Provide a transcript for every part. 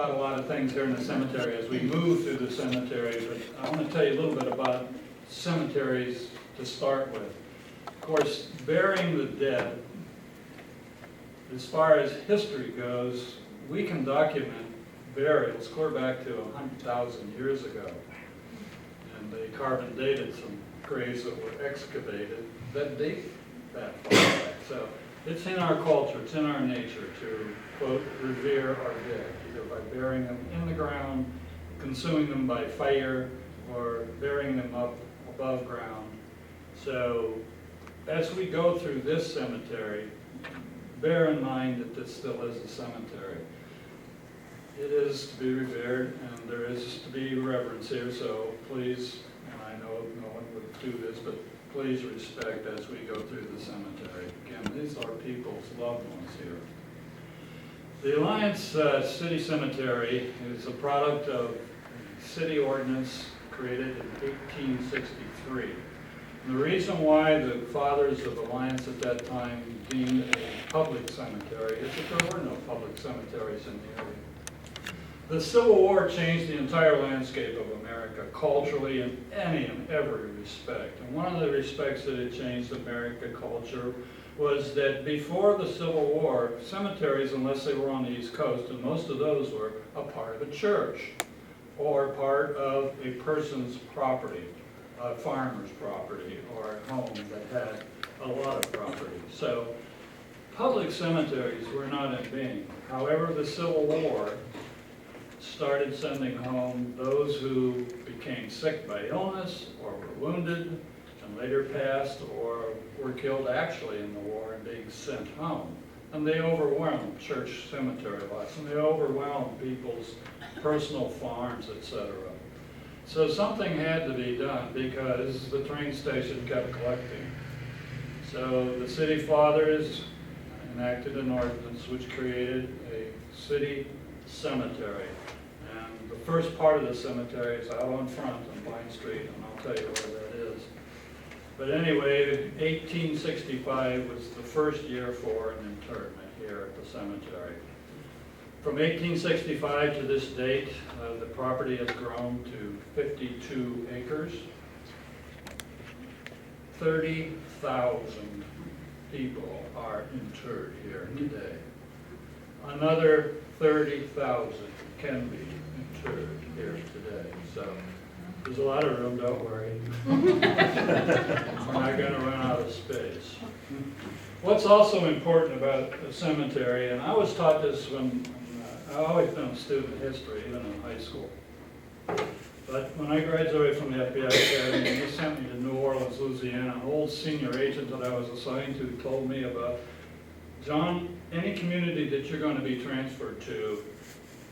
about a lot of things here in the cemetery as we move through the cemetery, but I want to tell you a little bit about cemeteries to start with. Of course, burying the dead, as far as history goes, we can document burials clear back to 100,000 years ago. And they carbon dated some graves that were excavated that date that far back. So it's in our culture, it's in our nature to, quote, revere our dead, either by burying them in the ground, consuming them by fire, or burying them up above ground. So as we go through this cemetery, bear in mind that this still is a cemetery. It is to be revered, and there is to be reverence here, so please, and I know no one would do this, but please respect as we go through the cemetery. Again, these are people's loved ones here. The Alliance City Cemetery is a product of city ordinance created in 1863. And the reason why the fathers of Alliance at that time deemed a public cemetery is that there were no public cemeteries in the area. The Civil War changed the entire landscape of America, culturally in any and every respect. And one of the respects that it changed America culture was that before the Civil War, cemeteries, unless they were on the East Coast, and most of those were a part of a church or part of a person's property, a farmer's property, or a home that had a lot of property. So public cemeteries were not in being. However, the Civil War started sending home those who became sick by illness or were wounded and later passed or were killed actually in the war and being sent home. And they overwhelmed church cemetery lots, and they overwhelmed people's personal farms, etc. So something had to be done because the train station kept collecting. So the city fathers enacted an ordinance which created a city cemetery. And the first part of the cemetery is out on front on Vine Street, and I'll tell you where that is. But anyway, 1865 was the first year for an interment here at the cemetery. From 1865 to this date, the property has grown to 52 acres. 30,000 people are interred here today. Another 30,000 can be interred here today. So there's a lot of room, don't worry. We're not going to run out of space. What's also important about a cemetery, and I was taught this when I've always been a student of history, even in high school. But when I graduated from the FBI Academy, they sent me to New Orleans, Louisiana. An old senior agent that I was assigned to told me about, John, any community that you're going to be transferred to,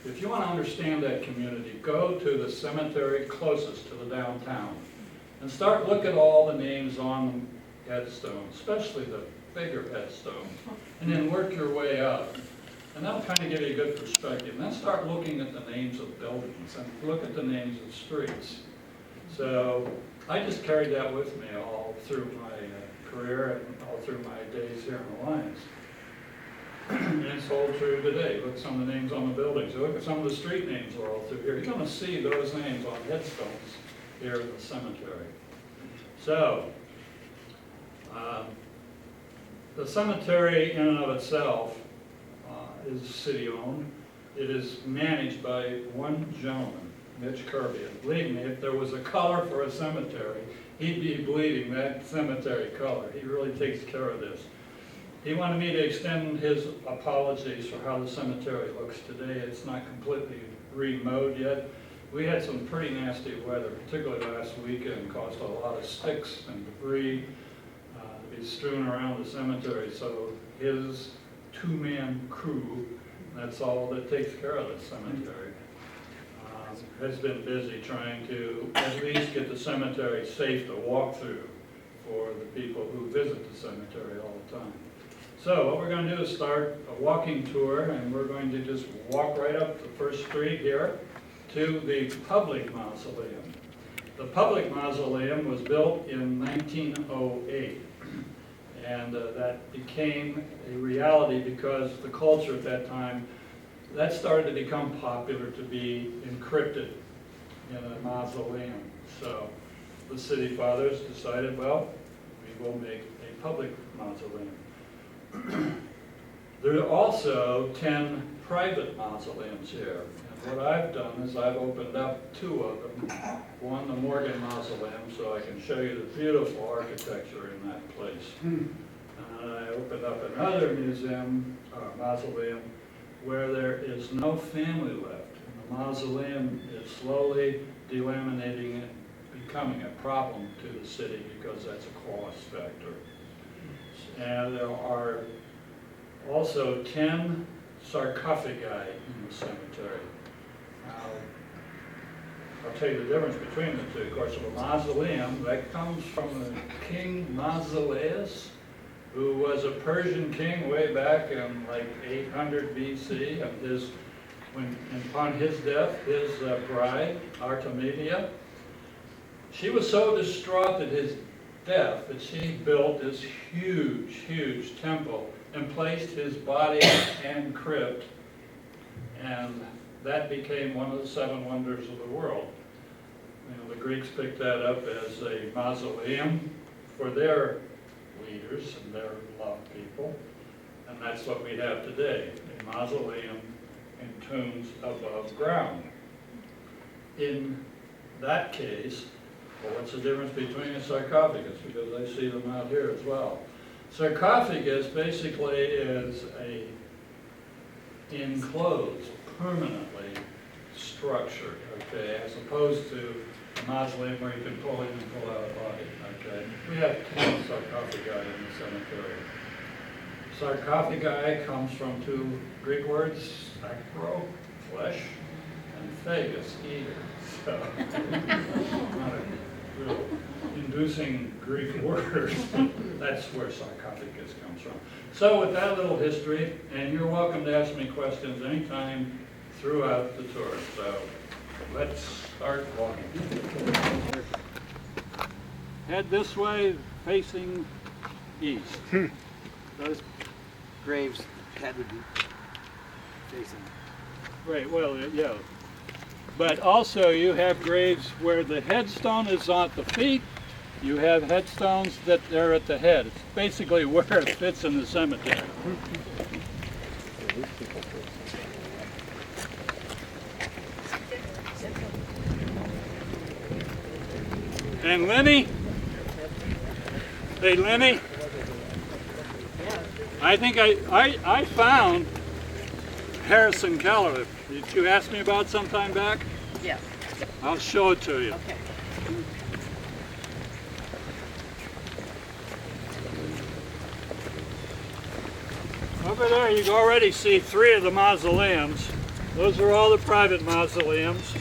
if you want to understand that community, go to the cemetery closest to the downtown and start looking at all the names on the headstone, especially the bigger headstones, and then work your way up. And that'll kind of give you a good perspective. And then start looking at the names of buildings and look at the names of streets. So I just carried that with me all through my career and all through my days here in Alliance. And it's all true today. Look at some of the names on the buildings. Look at some of the street names are all through here. You're going to see those names on headstones here in the cemetery. So the cemetery in and of itself is city-owned. It is managed by one gentleman, Mitch Kirby. And believe me, if there was a color for a cemetery, he'd be bleeding that cemetery color. He really takes care of this. He wanted me to extend his apologies for how the cemetery looks today. It's not completely remowed yet. We had some pretty nasty weather, particularly last weekend, caused a lot of sticks and debris to be strewn around the cemetery. So his two-man crew, that's all that takes care of the cemetery, has been busy trying to at least get the cemetery safe to walk through for the people who visit the cemetery all the time. So what we're going to do is start a walking tour, and we're going to just walk right up the first street here to the public mausoleum. The public mausoleum was built in 1908. And that became a reality because the culture at that time that started to become popular to be encrypted in a mausoleum. So the city fathers decided, well, we will make a public mausoleum. There are also 10 private mausoleums here. And what I've done is I've opened up 2 of them. One, the Morgan Mausoleum, so I can show you the beautiful architecture in that place. And I opened up another museum, mausoleum, where there is no family left. And the mausoleum is slowly delaminating and becoming a problem to the city because that's a cost factor. And there are also 10 sarcophagi in the cemetery. Now, I'll tell you the difference between the two. Of course, a mausoleum, that comes from the King Mausoleus, who was a Persian king way back in like 800 BC. And upon his death, his bride, Artemisia, she was so distraught at his death that she built this huge, huge temple and placed his body and crypt, and that became one of the 7 wonders of the world. You know, the Greeks picked that up as a mausoleum for their leaders and their loved people, and that's what we have today, a mausoleum in tombs above ground. In that case, well, what's the difference between a sarcophagus? Because I see them out here as well. Sarcophagus basically is a enclosed, permanently structured, okay, as opposed to a mausoleum where you can pull in and pull out a body, okay. We have 10 sarcophagi in the cemetery. Sarcophagi comes from 2 Greek words, sacro, flesh, and phagus, eater. So, not a real inducing Greek word. That's where sarcophagus comes from. So with that little history, and you're welcome to ask me questions anytime throughout the tour. So let's start walking. Head this way, facing east. Those graves' head would be facing. Right, well, yeah. But also you have graves where the headstone is on the feet. You have headstones that are at the head. It's basically where it fits in the cemetery. And Lenny? Hey, Lenny? I think I found Harrison Keller. Did you ask me about some time back? Yes. I'll show it to you. Okay. Over there you can already see 3 of the mausoleums. Those are all the private mausoleums.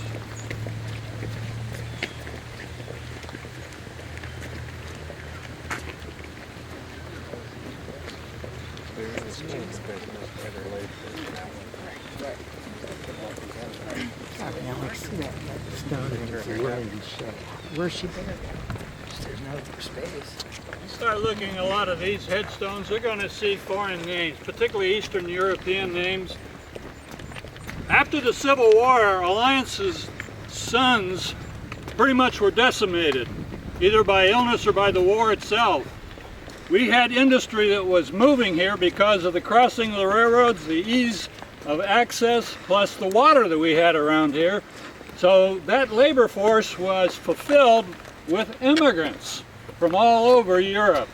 Where's she buried? There's no space. Start looking at a lot of these headstones, they're going to see foreign names, particularly Eastern European names. After the Civil War, Alliance's sons pretty much were decimated, either by illness or by the war itself. We had industry that was moving here because of the crossing of the railroads, the ease of access, plus the water that we had around here. So that labor force was fulfilled with immigrants from all over Europe.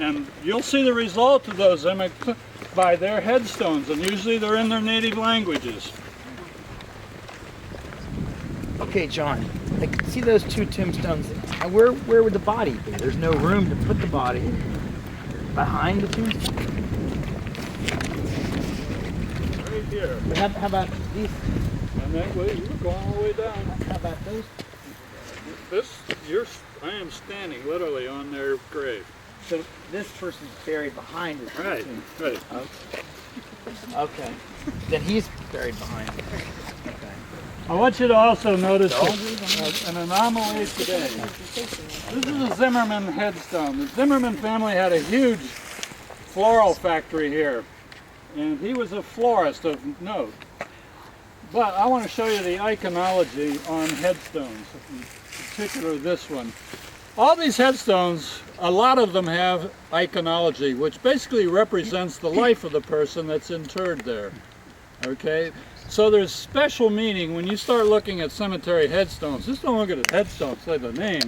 And you'll see the result of those immigrants by their headstones, and usually they're in their native languages. Okay, John, like, see those 2 tombstones? Where would the body be? There's no room to put the body behind the tombstone. Right here. But how about these? And that way, you're going all the way down. How about those? I am standing literally on their grave. So this person's buried behind the Right, tomb. right. Okay. Then he's buried behind it. Okay. I want you to also notice an anomaly today. This is a Zimmerman headstone. The Zimmerman family had a huge floral factory here, and he was a florist of note. But I want to show you the iconology on headstones, in particular this one. All these headstones, a lot of them have iconology, which basically represents the life of the person that's interred there. Okay? So there's special meaning when you start looking at cemetery headstones. Just don't look at a headstone, say the name.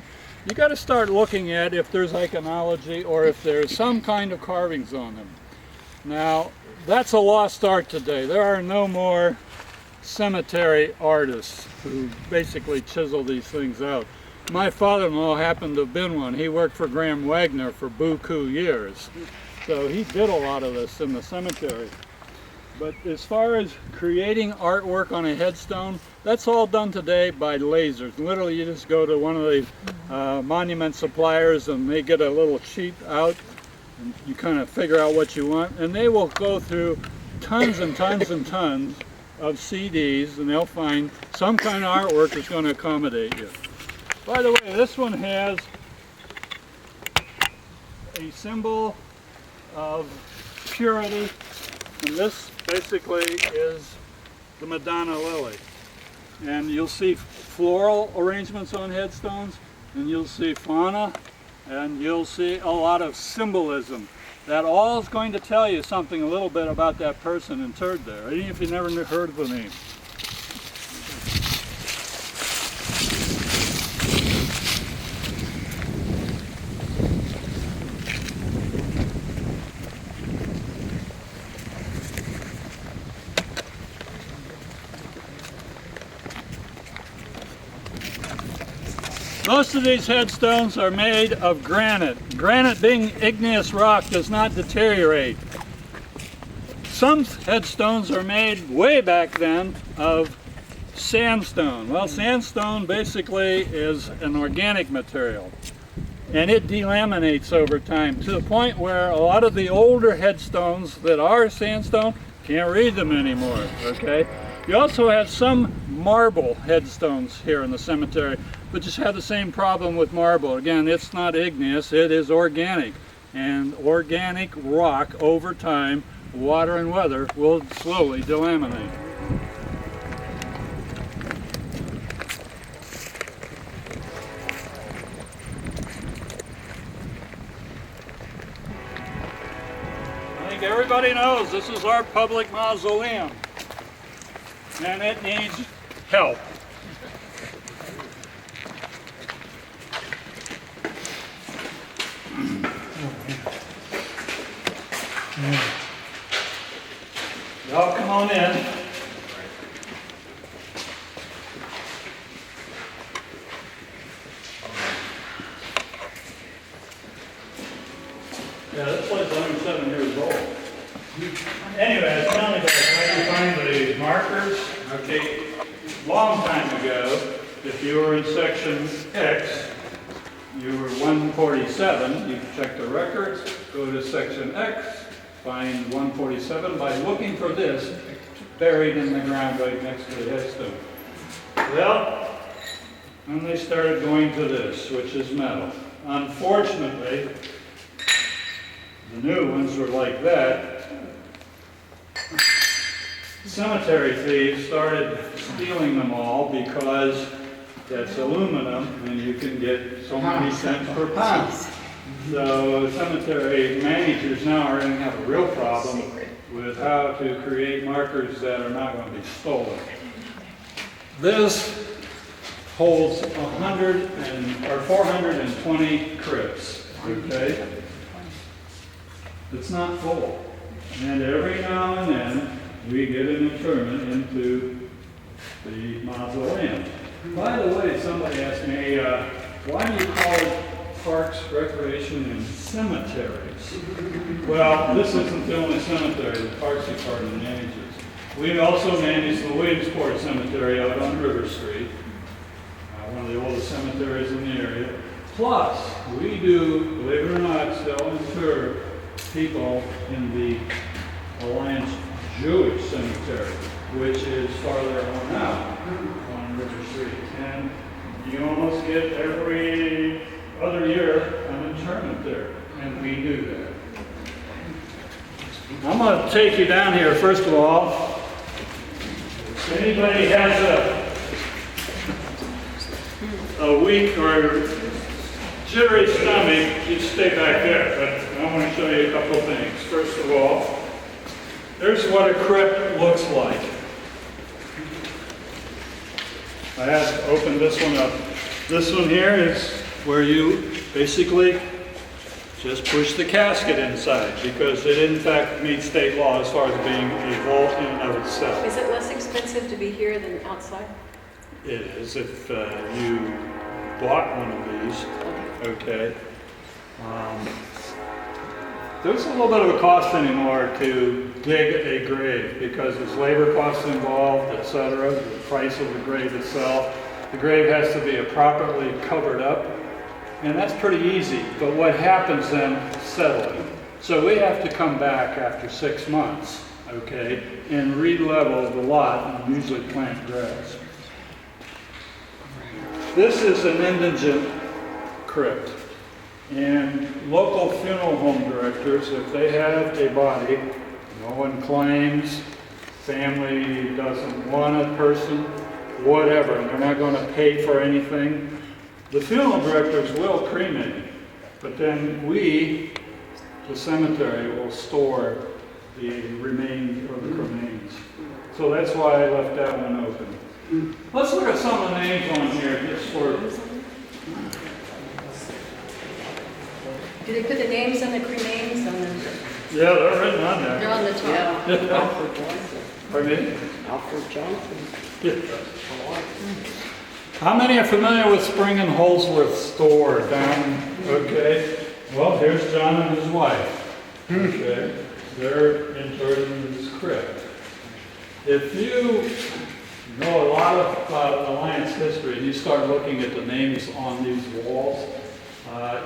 You got to start looking at if there's iconology or if there's some kind of carvings on them. Now, that's a lost art today. There are no more cemetery artists who basically chisel these things out. My father-in-law happened to have been one. He worked for Graham Wagner for buku years. So he did a lot of this in the cemetery. But as far as creating artwork on a headstone, that's all done today by lasers. Literally, you just go to one of the monument suppliers and they get a little sheet out and you kind of figure out what you want. And they will go through tons and tons and tons of CDs and they'll find some kind of artwork that's going to accommodate you. By the way, this one has a symbol of purity, and this basically is the Madonna lily. And you'll see floral arrangements on headstones, and you'll see fauna, and you'll see a lot of symbolism. That all is going to tell you something a little bit about that person interred there, even if you never heard of the name. Most of these headstones are made of granite. Granite, being igneous rock, does not deteriorate. Some headstones are made way back then of sandstone. Well, sandstone basically is an organic material, and it delaminates over time to the point where a lot of the older headstones that are sandstone can't read them anymore, okay? You also have some marble headstones here in the cemetery, but just have the same problem with marble. Again, it's not igneous, it is organic. And organic rock over time, water and weather, will slowly delaminate. I think everybody knows this is our public mausoleum, and it needs help. Y'all come on in. Yeah, this place is 107 years old. Anyway, it's only about how you find the markers. Okay, long time ago, if you were in section X, you were 147, you check the records, go to section X, find 147 by looking for this buried in the ground right next to the headstone. Well, then they started going to this, which is metal. Unfortunately, the new ones were like that. Cemetery thieves started stealing them all because that's aluminum and you can get so many cents per pound. So cemetery managers now are going to have a real problem with how to create markers that are not going to be stolen. This holds 420 crypts, okay? It's not full. And every now and then we get an interment into the mausoleum. By the way, somebody asked me, why do you call it parks, recreation, and cemeteries? Well, this isn't the only cemetery the Parks Department manages. We also manage the Williamsport Cemetery out on River Street, one of the oldest cemeteries in the area. Plus, we do, believe it or not, still inter people in the Alliance Jewish Cemetery, which is farther on out on River Street. And you almost get every other year an interment there, and we do that. I'm going to take you down here, first of all, Anybody has a weak or jittery stomach, you stay back there. But I want to show you a couple of things. First of all, there's what a crypt looks like. I have to open this one up. This one here is where you basically just push the casket inside, because it in fact meets state law as far as being a vault in and of itself. Is it less expensive to be here than outside? It is if you bought one of these, okay. There's a little bit of a cost anymore to dig a grave because there's labor costs involved, etc. The price of the grave itself. The grave has to be properly covered up, and that's pretty easy. But what happens then, settling. So we have to come back after 6 months, okay, and re-level the lot and usually plant grass. This is an indigent crypt. And local funeral home directors, if they have a body, no one claims, family doesn't want a person, whatever, and they're not going to pay for anything, the funeral directors will cremate it. But then we, the cemetery, will store the remains or the remains. So that's why I left that one open. Let's look at some of the names on here just for. Do they put the names on the cremains on the? Yeah, they're written on there. They're on the top. Alfred Johnson. Pardon me? Alfred Johnson. Yeah. How many are familiar with Spring and Holsworth store down? Okay. Well, here's John and his wife. Okay. They're interred in this crypt. If you know a lot of Alliance history and you start looking at the names on these walls,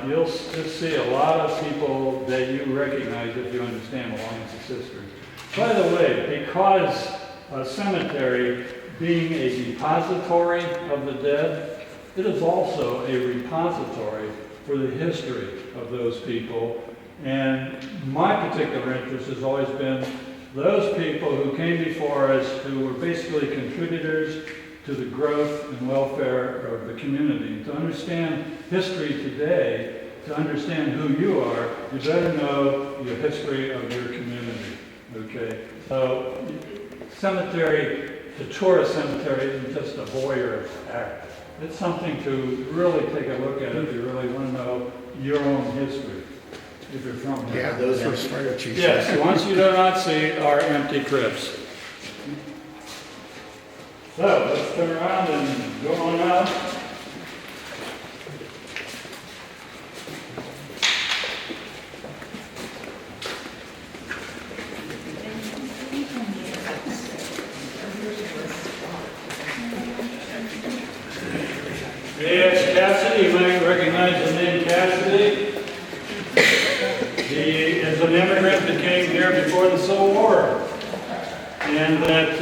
you'll just see a lot of people that you recognize if you understand Alliance's history. By the way, because a cemetery being a depository of the dead, it is also a repository for the history of those people. And my particular interest has always been those people who came before us who were basically contributors to the growth and welfare of the community. To understand history today, to understand who you are, you better know the history of your community, okay? So, cemetery, to tour a cemetery isn't just a voyeur act. It's something to really take a look at if you really want to know your own history, if you're from there. Yeah, those were fire chiefs. Yes, the ones you do not see are empty crypts. So, let's turn around and go on out. Yes, Cassidy, you might recognize the name Cassidy. He is an immigrant that came here before the Civil War. And that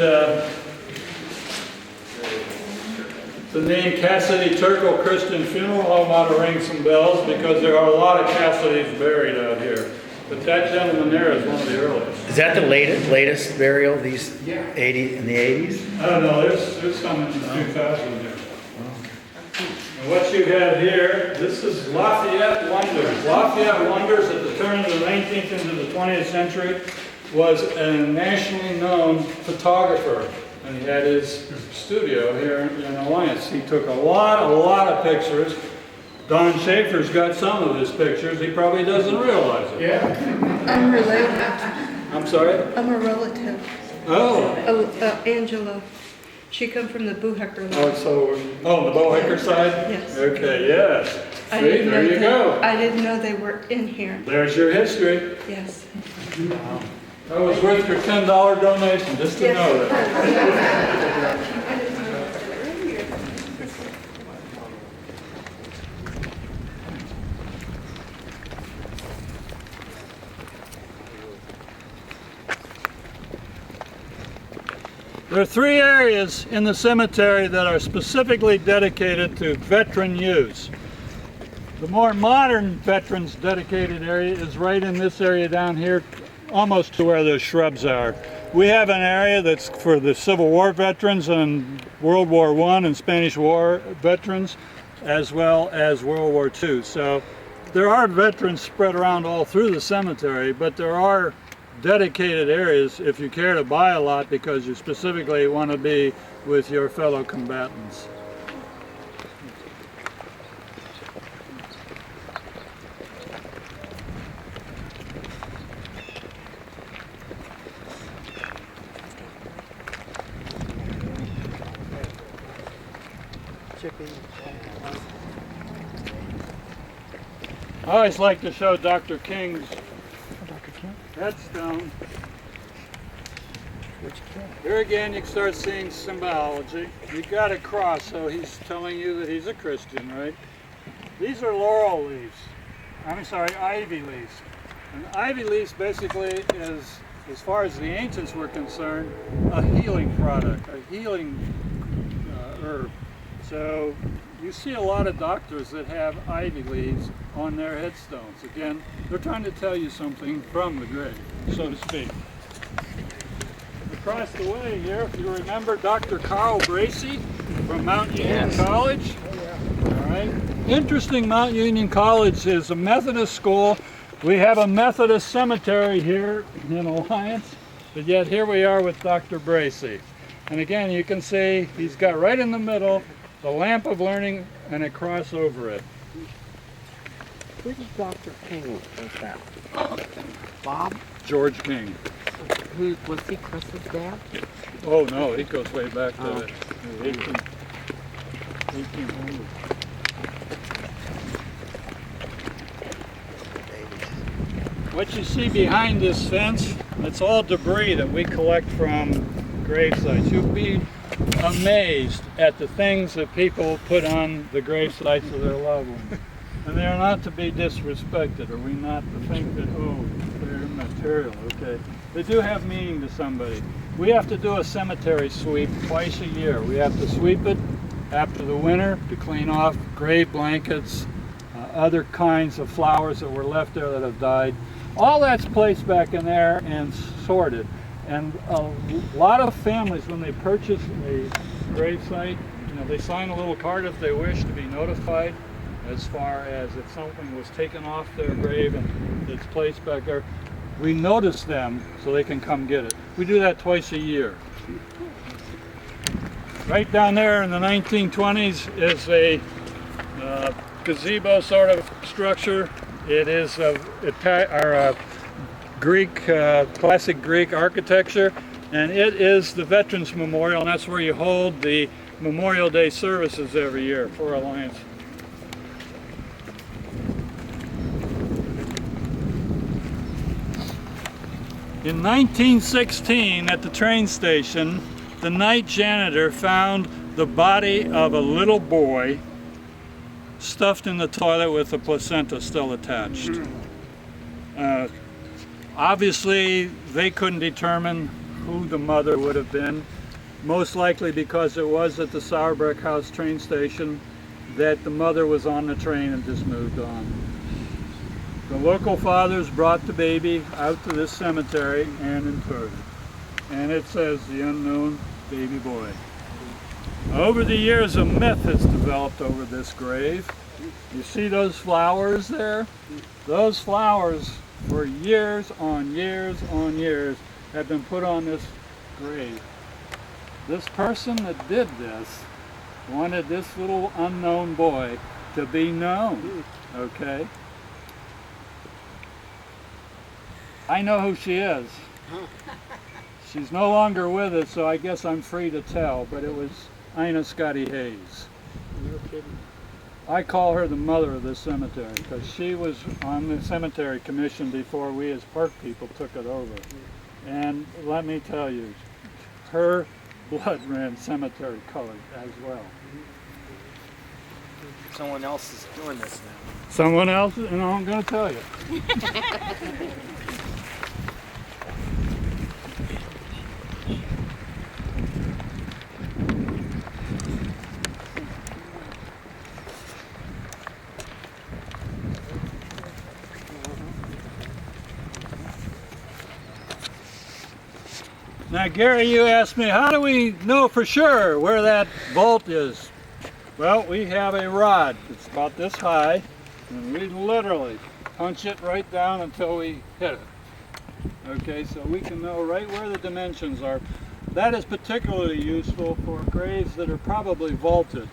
the name Cassidy Turkle Christian Funeral Home ought to ring some bells because there are a lot of Cassidys buried out here. But that gentleman there is one of the earliest. Is that the latest burial? These 80 in the 80s? I don't know, there's some in the 2000 here. And what you have here, this is Lafayette Wonders. Lafayette Wonders at the turn of the 19th into the 20th century was a nationally known photographer. And he had his studio here in Alliance. He took a lot of pictures. Don Schaefer's got some of his pictures. He probably doesn't realize it. Yeah. I'm related. I'm sorry? I'm a relative. Oh. Angela. She come from the Boohecker line. Oh, so, oh, the Bohicker side? Yes. Okay, yes. I See, didn't there know you go. I didn't know they were in here. There's your history. Yes. That was worth your $10 donation, just to know that. There are 3 areas in the cemetery that are specifically dedicated to veteran use. The more modern veterans dedicated area is right in this area down here, almost to where those shrubs are. We have an area that's for the Civil War veterans and World War I and Spanish War veterans, as well as World War II. So there are veterans spread around all through the cemetery, but there are dedicated areas if you care to buy a lot because you specifically want to be with your fellow combatants. I always like to show Dr. King's headstone. Here again you can start seeing symbology. You got a cross, so he's telling you that he's a Christian, right? These are laurel leaves. Ivy leaves. And ivy leaves basically is, as far as the ancients were concerned, a healing product, a healing herb. So you see a lot of doctors that have ivy leaves on their headstones. Again, they're trying to tell you something from the grave, so to speak. Across the way here, if you remember Dr. Carl Bracey from Mount Union College. All right. Interesting, Mount Union College is a Methodist school. We have a Methodist cemetery here in Alliance, but yet here we are with Dr. Bracey. And again, you can see he's got right in the middle the lamp of learning and a cross over it. Who did Dr. King was that? Bob? George King. Who was he, Chris's dad? Oh no, he goes way back to 1800. What you see behind this fence, it's all debris that we collect from grave sites. You'll be amazed at the things that people put on the grave sites of their loved ones. And they are not to be disrespected. Are we not to think that, oh, they're material, okay? They do have meaning to somebody. We have to do a cemetery sweep twice a year. We have to sweep it after the winter to clean off grave blankets, other kinds of flowers that were left there that have died. All that's placed back in there and sorted. And a lot of families, when they purchase a grave site, they sign a little card if they wish to be notified as far as if something was taken off their grave and it's placed back there. We notice them so they can come get it. We do that twice a year. Right down there in the 1920s is a gazebo sort of structure. It is Greek, classic Greek architecture, and it is the Veterans Memorial, and that's where you hold the Memorial Day services every year for Alliance. In 1916, at the train station, the night janitor found the body of a little boy stuffed in the toilet with the placenta still attached. Obviously, they couldn't determine who the mother would have been, most likely because it was at the Sauerbrück House train station that the mother was on the train and just moved on. The local fathers brought the baby out to this cemetery and interred it. And it says, the unknown baby boy. Over the years, a myth has developed over this grave. You see those flowers there? Those flowers, for years on years on years, have been put on this grave. This person that did this wanted this little unknown boy to be known, okay? I know who she is. She's no longer with us, so I guess I'm free to tell, but it was Ina Scotty Hayes. No kidding. I call her the mother of this cemetery because she was on the cemetery commission before we as park people took it over. And let me tell you, her blood ran cemetery colored as well. Someone else is doing this now. Someone else, and I'm going to tell you. Now, Gary, you asked me, how do we know for sure where that vault is? Well, we have a rod. It's about this high, and we literally punch it right down until we hit it. Okay, so we can know right where the dimensions are. That is particularly useful for graves that are probably vaulted.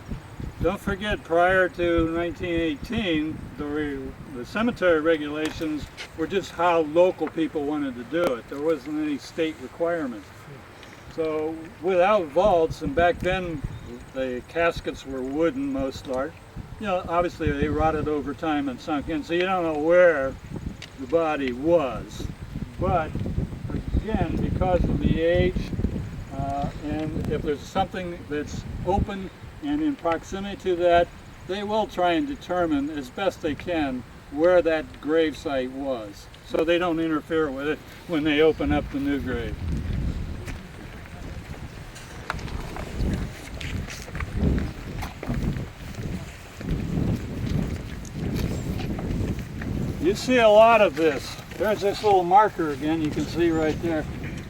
Don't forget, prior to 1918, the cemetery regulations were just how local people wanted to do it. There wasn't any state requirement. So without vaults, and back then the caskets were wooden most large, you know, obviously they rotted over time and sunk in, so you don't know where the body was. But again, because of the age, and if there's something that's open and in proximity to that, they will try and determine as best they can where that grave site was, so they don't interfere with it when they open up the new grave. You see a lot of this. There's this little marker again, you can see right there.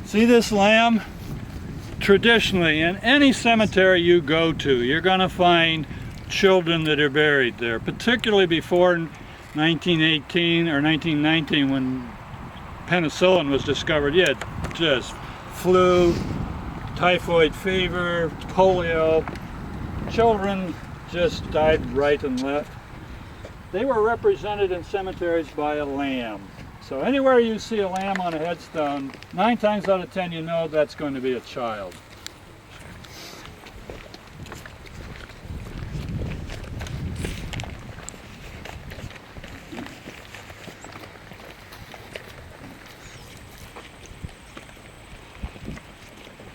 See this lamb? Traditionally, in any cemetery you go to, you're going to find children that are buried there, particularly before 1918 or 1919 when penicillin was discovered. You had just flu, typhoid fever, polio. Children just died right and left. They were represented in cemeteries by a lamb. So anywhere you see a lamb on a headstone, 9 times out of 10 you know that's going to be a child.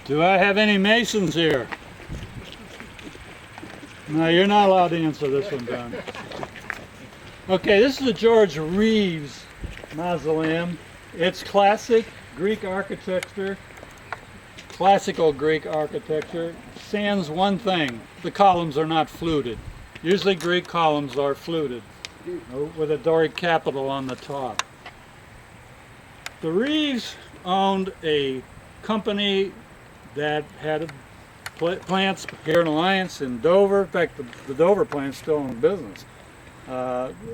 Do I have any Masons here? No, you're not allowed to answer this one, Don. Okay, this is the George Reeves Mausoleum. It's classic Greek architecture, classical Greek architecture. Sans one thing, the columns are not fluted. Usually Greek columns are fluted with a Doric capital on the top. The Reeves owned a company that had plants here in Alliance in Dover. In fact, the Dover plant's still in business.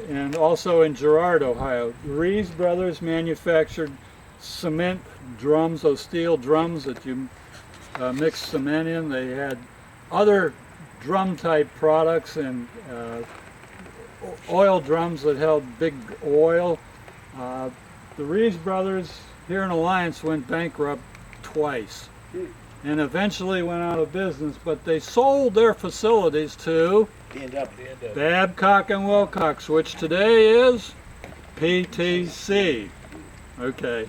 And also in Girard, Ohio. The Reeves brothers manufactured cement drums, those steel drums that you mix cement in. They had other drum type products and oil drums that held big oil. The Reeves brothers here in Alliance went bankrupt twice and eventually went out of business, but they sold their facilities to Babcock and Wilcox, which today is PTC. Okay.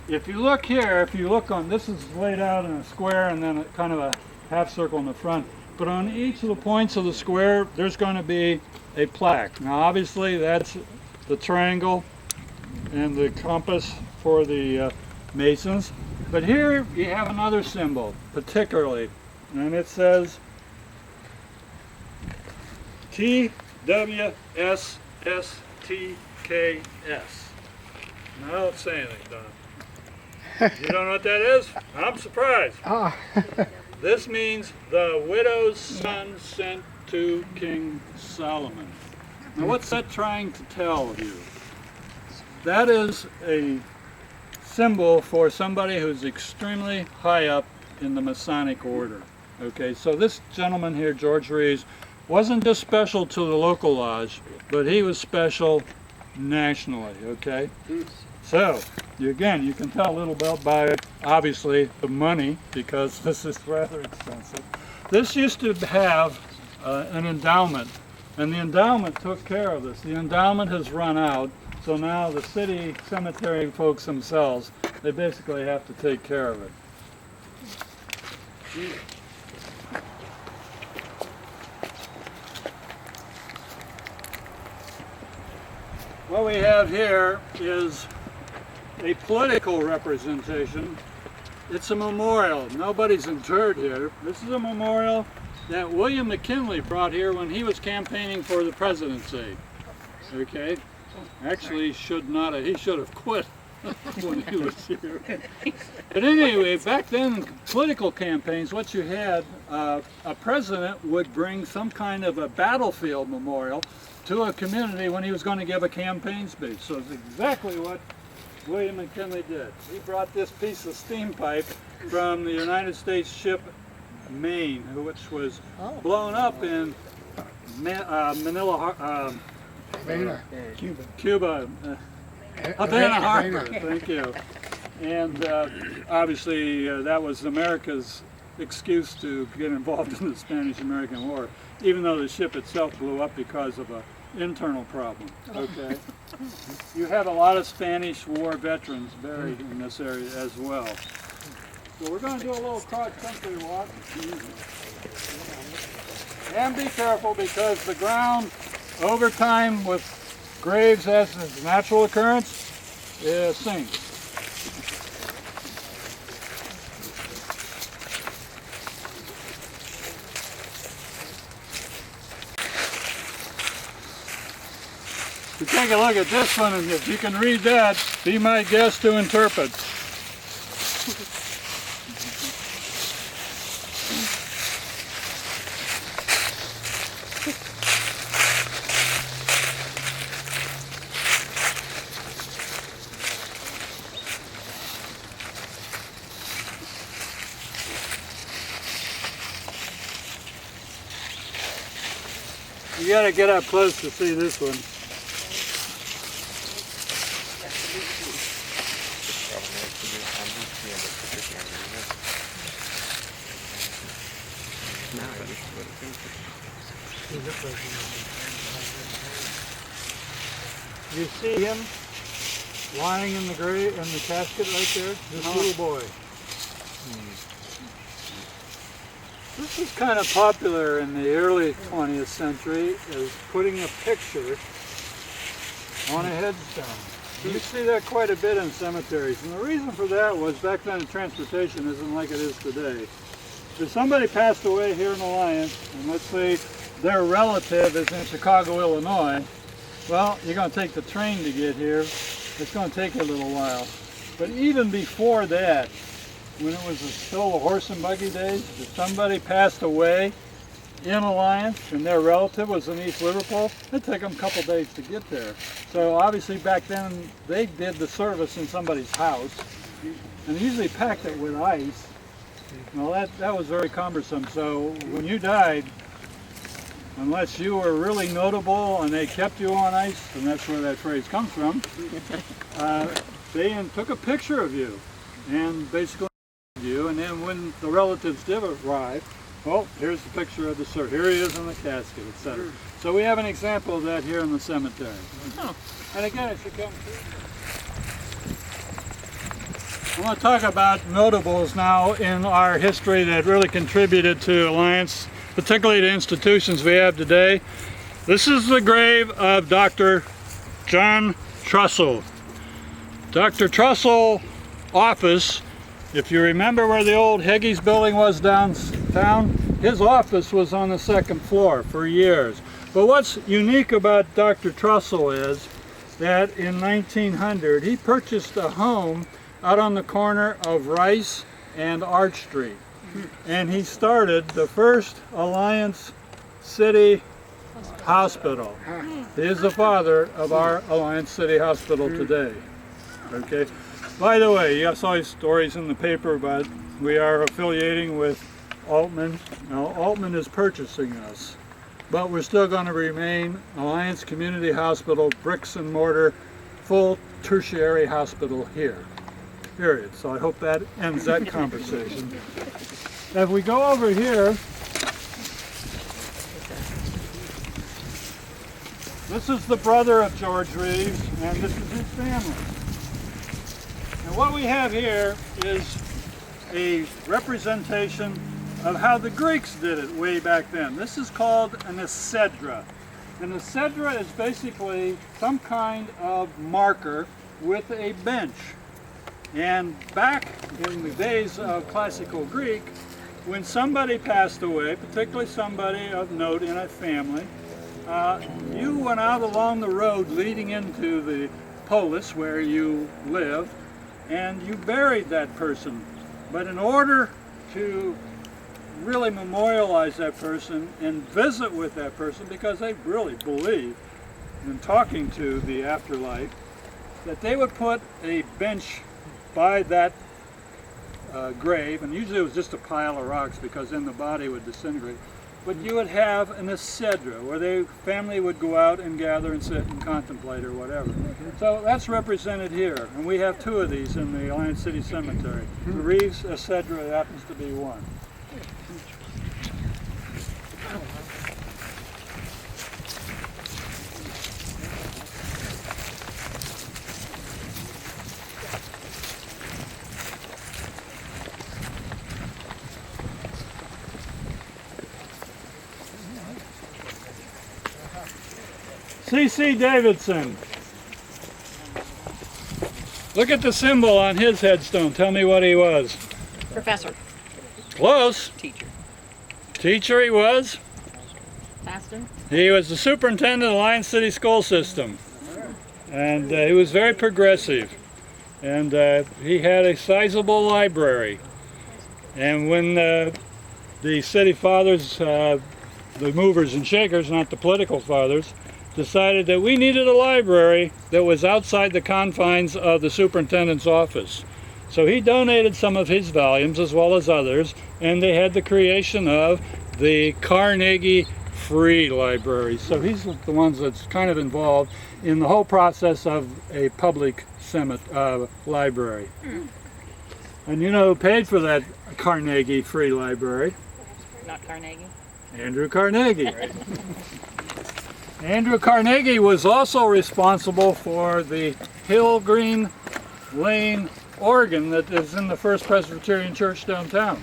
If you look here, if you look on, this is laid out in a square and then kind of a half circle in the front, but on each of the points of the square there's going to be a plaque. Now obviously that's the triangle and the compass for the Masons, but here you have another symbol particularly, and it says TWSSTKS. Now don't say anything, Don. You don't know what that is? I'm surprised. This means the widow's son sent to King Solomon. Now what's that trying to tell you? That is a symbol for somebody who's extremely high up in the Masonic order. Okay, so this gentleman here, George Reeves, wasn't just special to the local lodge, but he was special nationally, okay? So, again, you can tell a little bit by, obviously, the money, because this is rather expensive. This used to have an endowment, and the endowment took care of this. The endowment has run out, so now the city cemetery folks themselves, they basically have to take care of it. What we have here is a political representation. It's a memorial. Nobody's interred here. This is a memorial that William McKinley brought here when he was campaigning for the presidency. Okay? Actually, he should have quit when he was here. But anyway, back then in political campaigns, what you had, a president would bring some kind of a battlefield memorial to a community when he was going to give a campaign speech. So it's exactly what William McKinley did. He brought this piece of steam pipe from the United States ship Maine, which was blown up in Manila, Cuba, Havana Harbor, thank you. And obviously that was America's excuse to get involved in the Spanish-American War, even though the ship itself blew up because of an internal problem, okay? You have a lot of Spanish War veterans buried in this area as well. So we're going to do a little cross-country walk. And be careful because the ground, over time with graves as is natural occurrence, sinks. So take a look at this one, and if you can read that, be my guest to interpret. You gotta get up close to see this one. You see him lying in the grave, in the casket right there? This little boy. This was kind of popular in the early 20th century, as putting a picture on a headstone. You see that quite a bit in cemeteries, and the reason for that was back then transportation isn't like it is today. If somebody passed away here in Alliance, and let's say their relative is in Chicago, Illinois, well, you're going to take the train to get here. It's going to take a little while. But even before that, when it was still the horse and buggy days, if somebody passed away in Alliance and their relative was in East Liverpool, it'd take them a couple days to get there. So obviously back then they did the service in somebody's house and usually packed it with ice. Well, that was very cumbersome. So when you died, unless you were really notable and they kept you on ice, and that's where that phrase comes from, they took a picture of you and basically you, and then when the relatives did arrive, well, here's the picture of the sir. Here he is in the casket, etc. So we have an example of that here in the cemetery. And again, it should come through. I want to talk about notables now in our history that really contributed to Alliance, particularly the institutions we have today. This is the grave of Dr. John Trussell. Dr. Trussell office, if you remember where the old Heggies building was downtown, his office was on the second floor for years. But what's unique about Dr. Trussell is that in 1900 he purchased a home out on the corner of Rice and Arch Street. And he started the first Alliance City Hospital. He is the father of our Alliance City Hospital today. Okay. By the way, you saw stories in the paper about we are affiliating with Altman. Now, Altman is purchasing us, but we're still going to remain Alliance Community Hospital, bricks and mortar, full tertiary hospital here. Period. So I hope that ends that conversation. If we go over here, this is the brother of George Reeves, and this is his family. And what we have here is a representation of how the Greeks did it way back then. This is called an esedra. An esedra is basically some kind of marker with a bench. And back in the days of classical Greek, when somebody passed away, particularly somebody of note in a family, you went out along the road leading into the polis where you lived, and you buried that person. But in order to really memorialize that person and visit with that person, because they really believe in talking to the afterlife, that they would put a bench by that grave, and usually it was just a pile of rocks because then the body would disintegrate. But you would have an esedra where the family would go out and gather and sit and contemplate or whatever. So that's represented here, and we have 2 of these in the Alliance City Cemetery. The Reeves esedra happens to be one. C.C. Davidson. Look at the symbol on his headstone. Tell me what he was. Professor. Close. Teacher. Teacher he was. Pastor. He was the superintendent of the Alliance City School System. And he was very progressive. And he had a sizable library. And when the city fathers, the movers and shakers, not the political fathers, decided that we needed a library that was outside the confines of the superintendent's office. So he donated some of his volumes as well as others, and they had the creation of the Carnegie Free Library. So he's the ones that's kind of involved in the whole process of a public library. And you know who paid for that Carnegie Free Library? Not Carnegie. Andrew Carnegie. Andrew Carnegie was also responsible for the Hill Green Lane organ that is in the First Presbyterian Church downtown.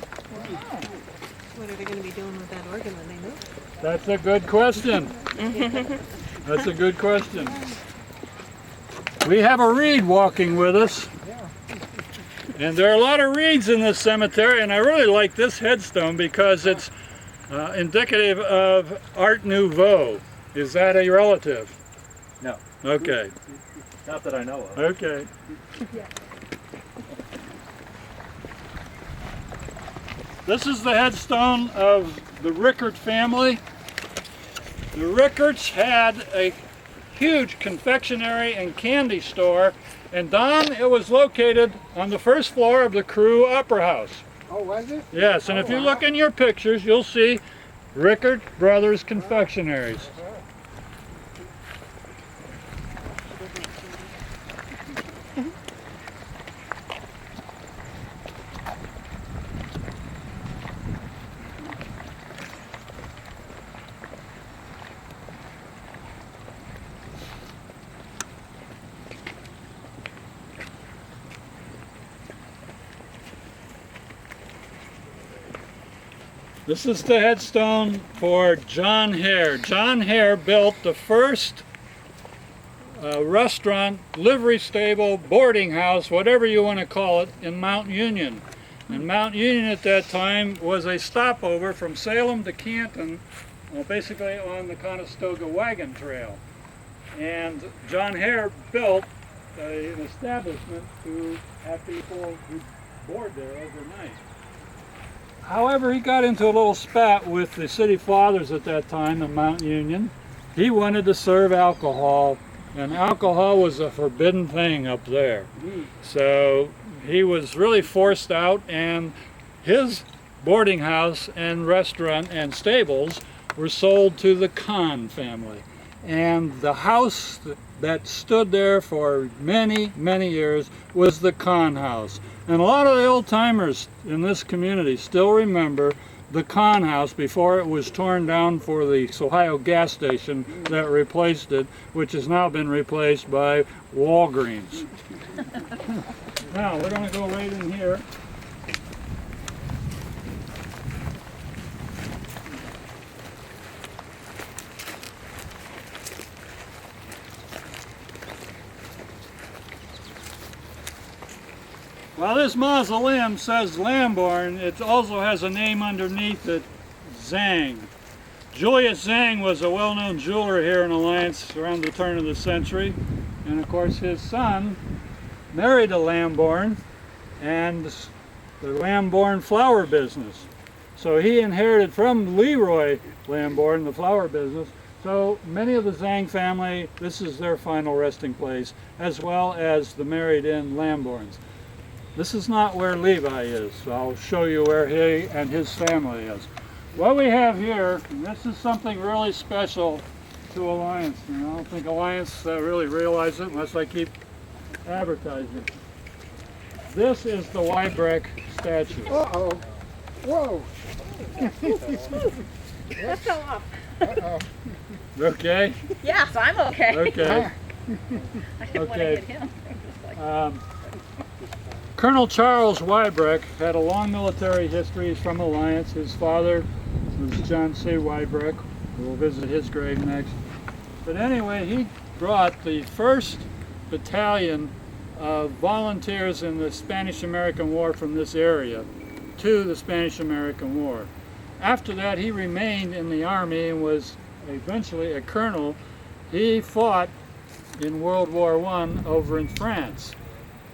What are they going to be doing with that organ when they move? That's a good question. That's a good question. We have a reed walking with us. And there are a lot of reeds in this cemetery, and I really like this headstone because it's indicative of Art Nouveau. Is that a relative? No. Okay. Not that I know of. Okay. This is the headstone of the Rickert family. The Rickerts had a huge confectionery and candy store, and Don, it was located on the first floor of the Crew Opera House. Oh, was it? Yes, and if you look in your pictures, you'll see Rickert Brothers Confectionaries. This is the headstone for John Hare. John Hare built the first restaurant, livery stable, boarding house, whatever you want to call it, in Mount Union. And Mount Union at that time was a stopover from Salem to Canton, basically on the Conestoga Wagon Trail. And John Hare built an establishment to have people who board there overnight. However, he got into a little spat with the city fathers at that time in Mount Union. He wanted to serve alcohol, and alcohol was a forbidden thing up there. So he was really forced out, and his boarding house and restaurant and stables were sold to the Kahn family. And the house that stood there for many, many years was the Kahn house. And a lot of the old timers in this community still remember the Kahn house before it was torn down for the Ohio gas station that replaced it, which has now been replaced by Walgreens. Now we're going to go right in here. While this mausoleum says Lamborn, it also has a name underneath it, Zhang. Julius Zhang was a well-known jeweler here in Alliance around the turn of the century. And of course his son married a Lamborn, and the Lamborn flower business. So he inherited from Leroy Lamborn the flower business. So many of the Zhang family, this is their final resting place, as well as the married-in Lamborns. This is not where Levi is, so I'll show you where he and his family is. What we have here, and this is something really special to Alliance, and I don't think Alliance really realizes it unless I keep advertising. This is the Weibrecht statue. Uh-oh. Whoa. That fell off. Okay? Yes, I'm okay. Okay. I didn't want to Okay. hit him. Colonel Charles Weibrecht had a long military history. He's from Alliance. His father was John C. Weibrecht. We'll visit his grave next. But anyway, he brought the first battalion of volunteers in the Spanish-American War from this area to the Spanish-American War. After that, he remained in the Army and was eventually a colonel. He fought in World War I over in France.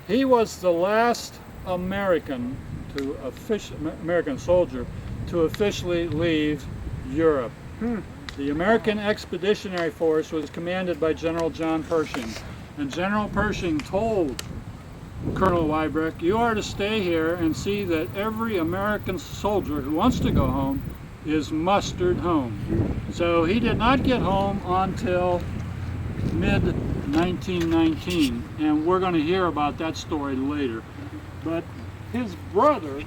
He was the last American soldier to officially leave Europe. The American Expeditionary Force was commanded by General John Pershing. And General Pershing told Colonel Weibrecht, you are to stay here and see that every American soldier who wants to go home is mustered home. So he did not get home until mid-1919, and we're going to hear about that story later. But his brother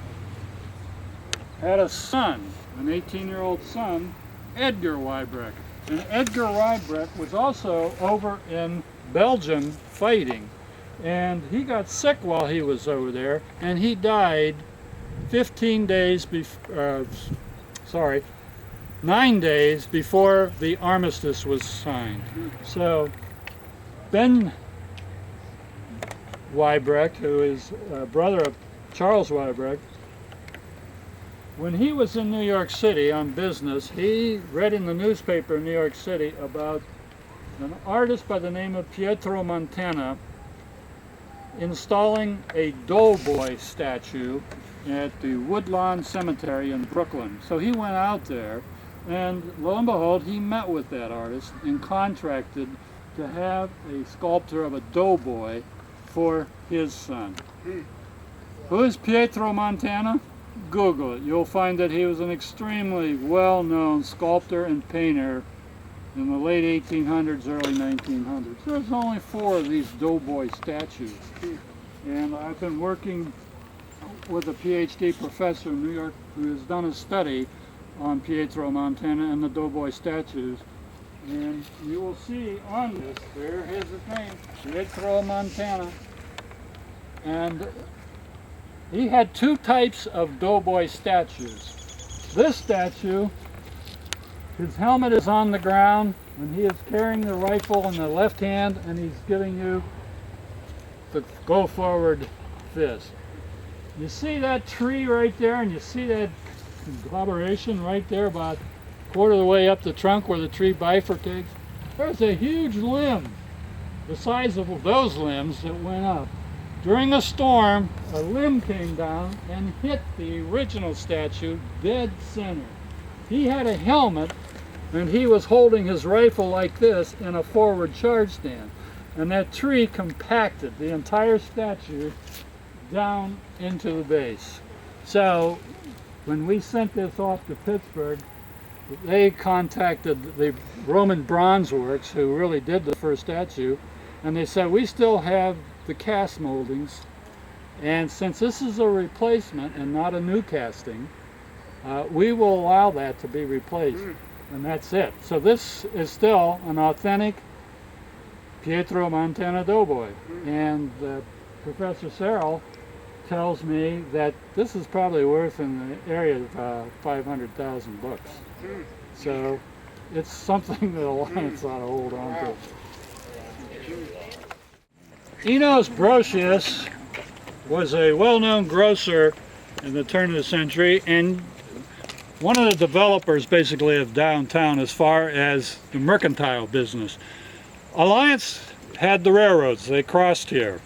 had a son, an 18-year-old son, Edgar Weibrecht. And Edgar Weibrecht was also over in Belgium fighting. And he got sick while he was over there, and he died 9 days before the armistice was signed. So Ben Weibrecht, who is a brother of Charles Weibrecht, when he was in New York City on business, he read in the newspaper in New York City about an artist by the name of Pietro Montana installing a doughboy statue at the Woodlawn Cemetery in Brooklyn. So he went out there, and lo and behold, he met with that artist and contracted to have a sculpture of a doughboy for his son. Who is Pietro Montana? Google it. You'll find that he was an extremely well-known sculptor and painter in the late 1800s, early 1900s. There's only 4 of these doughboy statues. And I've been working with a PhD professor in New York who has done a study on Pietro Montana and the doughboy statues. And you will see on this, here's his name, Pietro Montana. And he had 2 types of doughboy statues. This statue, his helmet is on the ground, and he is carrying the rifle in the left hand, and he's giving you the go forward fist. You see that tree right there, and you see that conglomeration right there about a quarter of the way up the trunk where the tree bifurcates? There's a huge limb, the size of those limbs that went up. During a storm, a limb came down and hit the original statue dead center. He had a helmet, and he was holding his rifle like this in a forward charge stand. And that tree compacted the entire statue down into the base. So when we sent this off to Pittsburgh, they contacted the Roman Bronze Works, who really did the first statue, and they said, we still have the cast moldings, and since this is a replacement and not a new casting, we will allow that to be replaced. And that's it. So this is still an authentic Pietro Montana doughboy. And Professor Searle tells me that this is probably worth in the area of $500,000. So it's something that Alliance ought to hold on to. Enos Brocius was a well-known grocer in the turn of the century, and one of the developers basically of downtown as far as the mercantile business. Alliance had the railroads. They crossed here.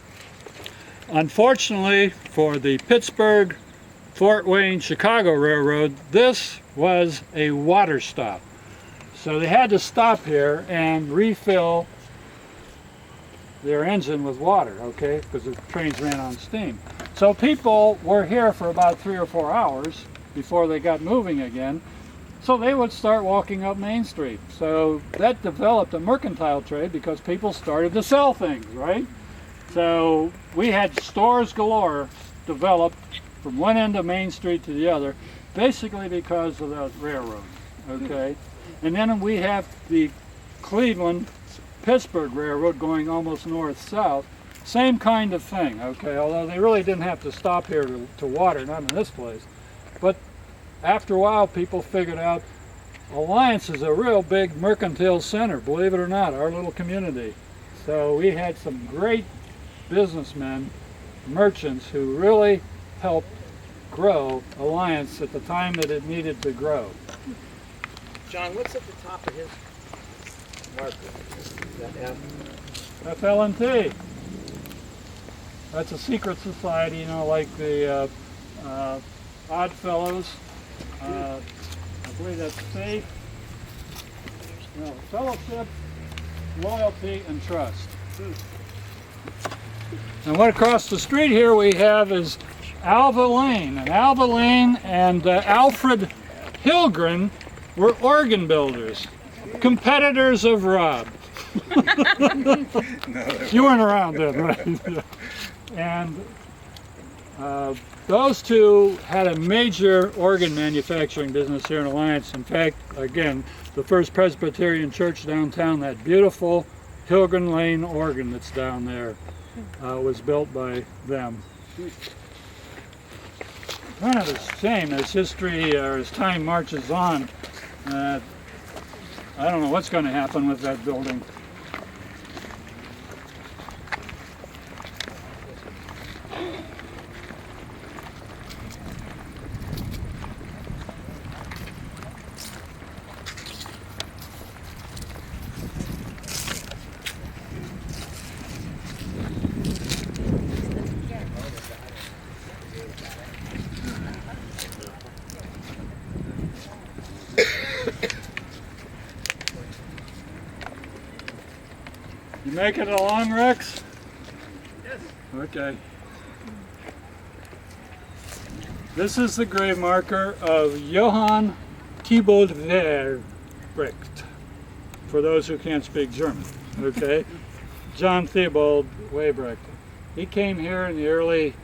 Unfortunately for the Pittsburgh, Fort Wayne, Chicago Railroad, this was a water stop. So they had to stop here and refill their engine with water, okay, because the trains ran on steam. So people were here for about 3 or 4 hours before they got moving again. So they would start walking up Main Street. So that developed a mercantile trade because people started to sell things, right? So we had stores galore developed from one end of Main Street to the other, basically because of the railroad, okay? And then we have the Cleveland-Pittsburgh Railroad going almost north-south. Same kind of thing, okay? Although they really didn't have to stop here to water, not in this place. But after a while, people figured out Alliance is a real big mercantile center, believe it or not, our little community. So we had some great businessmen, merchants, who really helped grow Alliance at the time that it needed to grow. John, what's at the top of his marker? That F? That's L&T. That's a secret society, you know, like the Odd Fellows. I believe that's faith, no, fellowship, loyalty, and trust. And what across the street here we have is Alva Lane. And Alva Lane and Alfred Hilgren were organ builders, competitors of Rob. You weren't around then, right? And those two had a major organ manufacturing business here in Alliance. In fact, again, the first Presbyterian church downtown, that beautiful Hilgren Lane organ that's down there, was built by them. Kind of a shame as history or as time marches on. I don't know what's going to happen with that building. You make it along, Rex? Yes. Okay. This is the grave marker of Johann Thibaut Werbrecht, for those who can't speak German, okay? John Thibaut Werbrecht. He came here in the early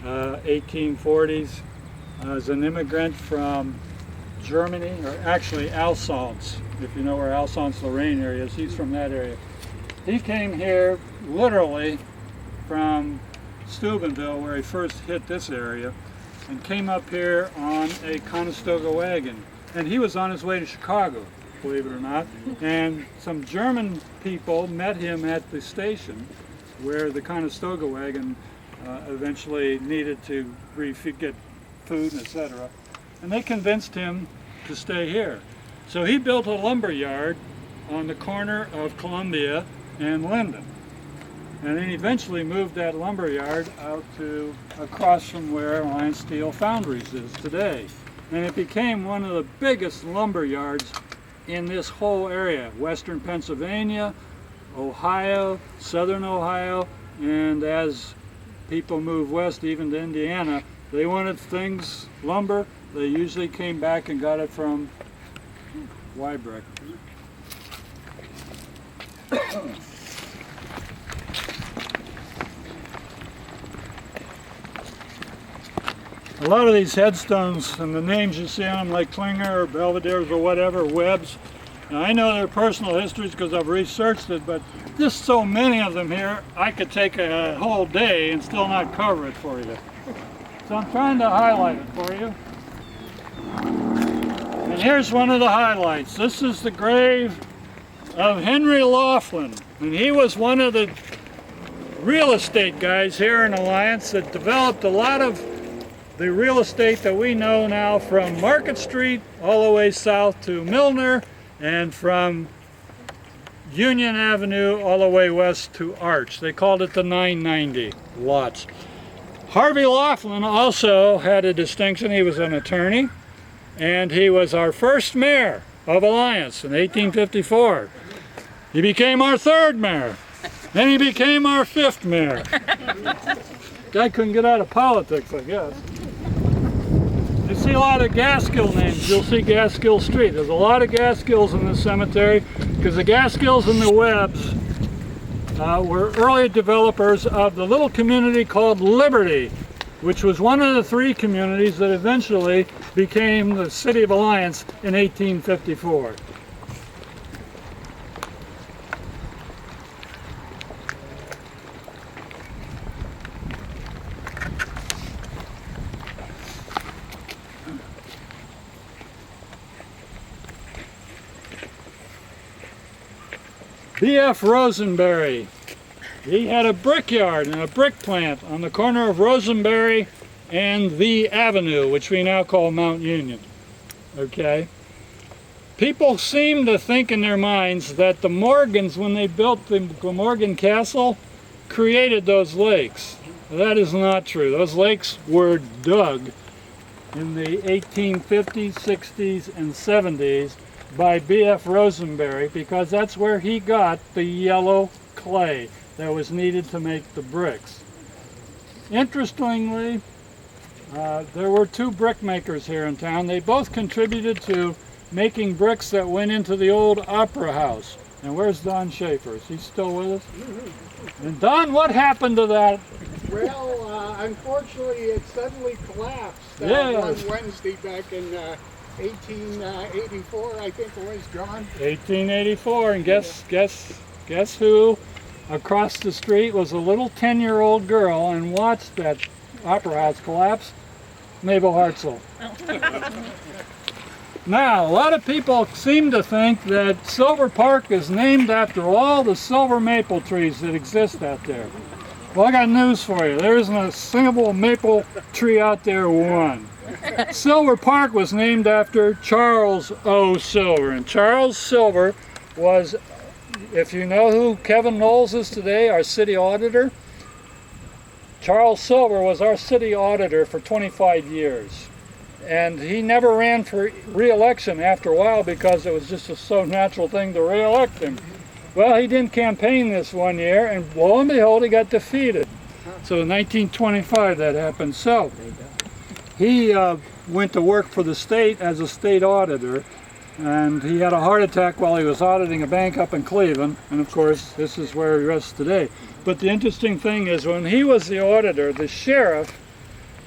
1840s as an immigrant from Germany, or actually Alsace, if you know where Alsace-Lorraine area is. He's from that area. He came here literally from Steubenville, where he first hit this area, and came up here on a Conestoga wagon. And he was on his way to Chicago, believe it or not. And some German people met him at the station where the Conestoga wagon eventually needed to get food, etc. And they convinced him to stay here. So he built a lumber yard on the corner of Columbia and Linden. And then eventually moved that lumber yard out to across from where Alliance Steel Foundries is today. And it became one of the biggest lumber yards in this whole area, western Pennsylvania, Ohio, southern Ohio, and as people move west, even to Indiana, they wanted things, lumber, they usually came back and got it from Werbrecht. A lot of these headstones and the names you see on them, like Klinger or Belvedere's or whatever, Webb's, now I know their personal histories because I've researched it, but just so many of them here, I could take a whole day and still not cover it for you. So I'm trying to highlight it for you. And here's one of the highlights. This is the grave of Henry Laughlin, and he was one of the real estate guys here in Alliance that developed a lot of the real estate that we know now, from Market Street all the way south to Milner, and from Union Avenue all the way west to Arch. They called it the 990 lots. Harvey Laughlin also had a distinction. He was an attorney, and he was our first mayor of Alliance in 1854. He became our third mayor. Then he became our fifth mayor. Guy couldn't get out of politics, I guess. You see a lot of Gaskill names. You'll see Gaskill Street. There's a lot of Gaskills in this cemetery because the Gaskills and the Webbs were early developers of the little community called Liberty, which was one of the three communities that eventually became the City of Alliance in 1854. B.F. Rosenberry, he had a brickyard and a brick plant on the corner of Rosenberry and the Avenue, which we now call Mount Union. Okay? People seem to think in their minds that the Morgans, when they built the Glamorgan Castle, created those lakes. That is not true. Those lakes were dug in the 1850s, 60s, and 70s by B.F. Rosenberry because that's where he got the yellow clay that was needed to make the bricks. Interestingly, there were two brick makers here in town. They both contributed to making bricks that went into the old Opera House. And where's Don Schaefer? Is he still with us? And Don, what happened to that? Well, unfortunately, it suddenly collapsed Yes. one Wednesday back in 1884, I think it was, John. 1884, and guess who across the street was a little 10-year-old girl and watched that Opera House collapse? Mabel Hartzell. Now, a lot of people seem to think that Silver Park is named after all the silver maple trees that exist out there. Well, I got news for you. There isn't a single maple tree out there one. Silver Park was named after Charles O. Silver, and Charles Silver was, if you know who Kevin Knowles is today, our city auditor, Charles Silver was our city auditor for 25 years. And he never ran for re-election after a while because it was just a so natural thing to re-elect him. Well, he didn't campaign this one year, and lo and behold, he got defeated. So in 1925 that happened. So he went to work for the state as a state auditor, and he had a heart attack while he was auditing a bank up in Cleveland, and of course this is where he rests today. But the interesting thing is when he was the auditor, the sheriff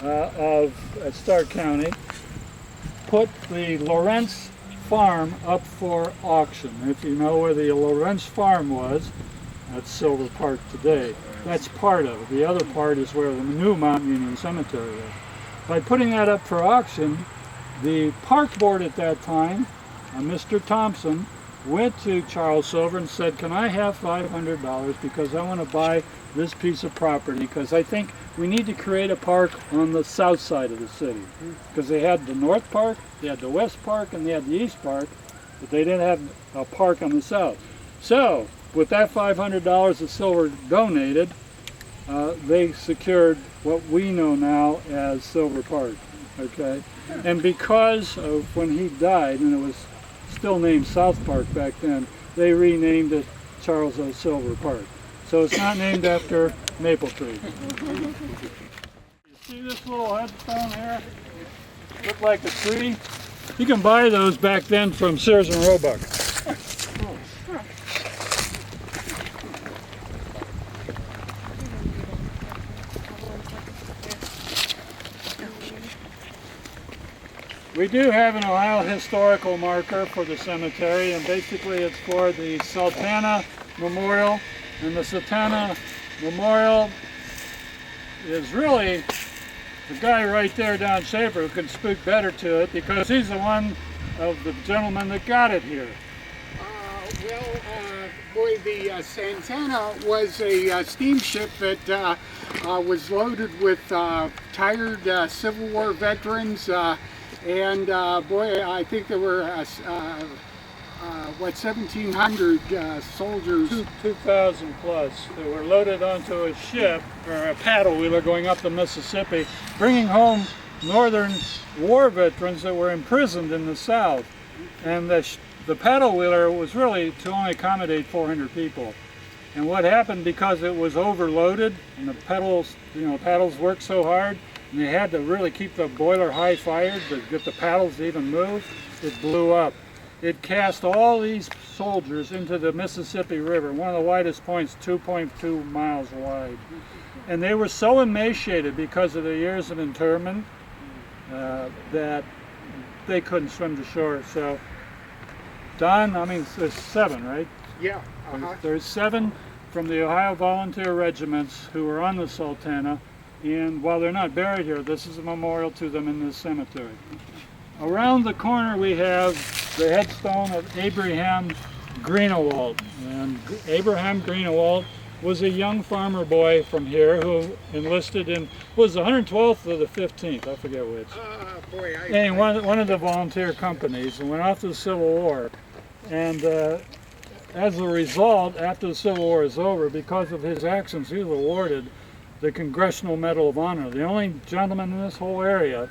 of Stark County put the Lawrence farm up for auction. If you know where the Lawrence farm was, that's Silver Park today. That's part of it. The other part is where the new Mount Union Cemetery is. By putting that up for auction, the park board at that time, Mr. Thompson, went to Charles Silver and said, can I have $500 because I want to buy this piece of property because I think we need to create a park on the south side of the city. Because they had the north park, they had the west park, and they had the east park, but they didn't have a park on the south. So, with that $500 that Silver donated, they secured what we know now as Silver Park, okay? And because of when he died, and it was still named South Park back then, they renamed it Charles O. Silver Park. So it's not named after maple trees. You see this little headstone here? Look like a tree. You can buy those back then from Sears and Roebuck. We do have an Ohio historical marker for the cemetery, and basically it's for the Sultana Memorial. And the Sultana Memorial is really the guy right there, Don Schaefer, who can speak better to it because he's the one of the gentlemen that got it here. Boy, the Santana was a steamship that was loaded with tired Civil War veterans, and boy, I think there were what, 1,700 soldiers. 2,000 plus that were loaded onto a ship or a paddle wheeler going up the Mississippi, bringing home northern war veterans that were imprisoned in the South. And the paddle wheeler was really to only accommodate 400 people. And what happened, because it was overloaded and the paddles worked so hard, and they had to really keep the boiler high fired to get the paddles to even move, it blew up. It cast all these soldiers into the Mississippi River, one of the widest points, 2.2 miles wide. And they were so emaciated because of the years of internment that they couldn't swim to shore. So, Don, there's 7, right? Yeah. There's 7 from the Ohio Volunteer Regiments who were on the Sultana, and while they're not buried here, this is a memorial to them in this cemetery. Around the corner we have the headstone of Abraham Greenewald. And Abraham Greenewald was a young farmer boy from here who enlisted in, was the 112th or the 15th, I forget which. One of the volunteer companies, and went off to the Civil War. And as a result, after the Civil War is over, because of his actions, he was awarded the Congressional Medal of Honor. The only gentleman in this whole area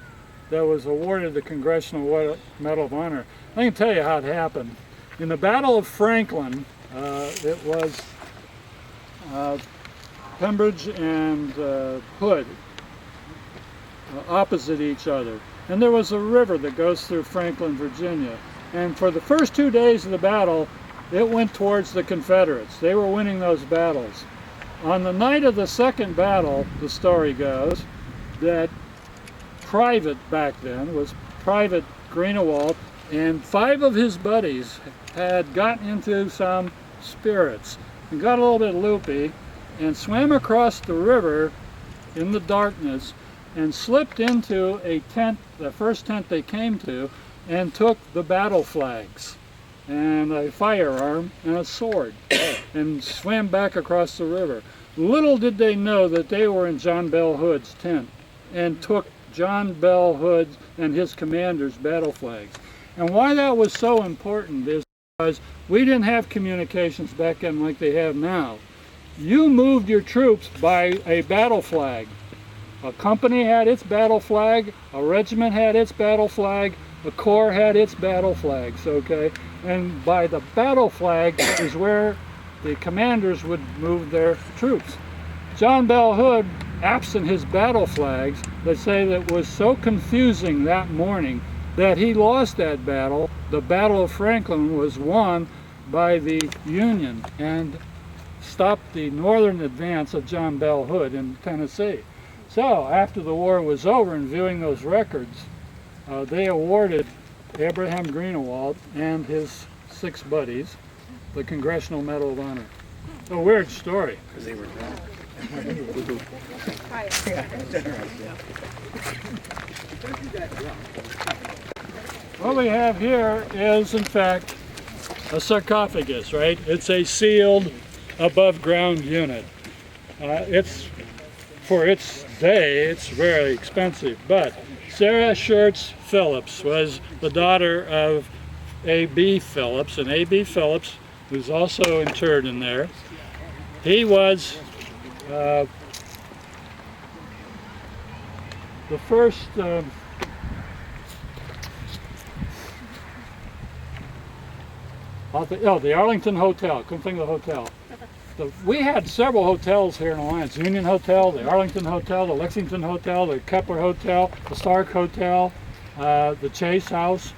that was awarded the Congressional Medal of Honor. I can tell you how it happened. In the Battle of Franklin, it was Pembridge and Hood opposite each other. And there was a river that goes through Franklin, Virginia. And for the first 2 days of the battle, it went towards the Confederates. They were winning those battles. On the night of the second battle, the story goes, that Private back then was Private Greenewald, and 5 of his buddies had gotten into some spirits and got a little bit loopy and swam across the river in the darkness and slipped into a tent, the first tent they came to, and took the battle flags and a firearm and a sword and swam back across the river. Little did they know that they were in John Bell Hood's tent and took John Bell Hood and his commander's battle flags. And why that was so important is because we didn't have communications back then like they have now. You moved your troops by a battle flag. A company had its battle flag, a regiment had its battle flag, a corps had its battle flags, okay? And by the battle flag is where the commanders would move their troops. John Bell Hood, absent his battle flags, they say that was so confusing that morning that he lost that battle. The Battle of Franklin was won by the Union and stopped the northern advance of John Bell Hood in Tennessee. So after the war was over and viewing those records, they awarded Abraham Greenewald and his 6 buddies the Congressional Medal of Honor. A weird story. Because they were drunk. What we have here is, in fact, a sarcophagus, right? It's a sealed above ground unit. It's, for its day, it's very expensive, but Sarah Schurz Phillips was the daughter of A.B. Phillips, and A.B. Phillips was also interred in there. He was the first the Arlington Hotel. Couldn't think of the hotel. We had several hotels here in Alliance. Union Hotel, the Arlington Hotel, the Lexington Hotel, the Kepler Hotel, the Stark Hotel, the Chase House.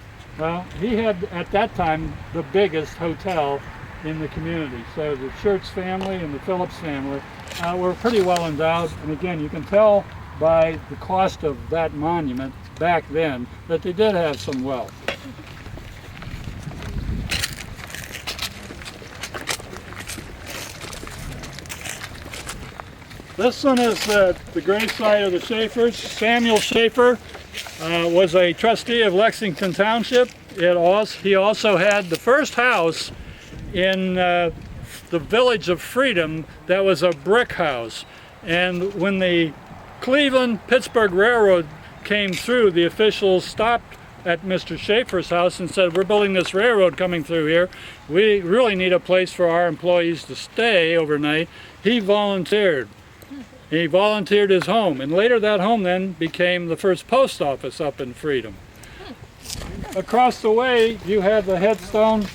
He had, at that time, the biggest hotel in the community. So the Schurz family and the Phillips family were pretty well endowed. And again, you can tell by the cost of that monument back then that they did have some wealth. This one is the gravesite of the Schaefers. Samuel Schaefer was a trustee of Lexington Township. He also had the first house in the Village of Freedom that was a brick house. And when the Cleveland-Pittsburgh Railroad came through, the officials stopped at Mr. Schaefer's house and said, we're building this railroad coming through here. We really need a place for our employees to stay overnight. He volunteered. He volunteered his home, and later that home then became the first post office up in Freedom. Across the way, you have the headstone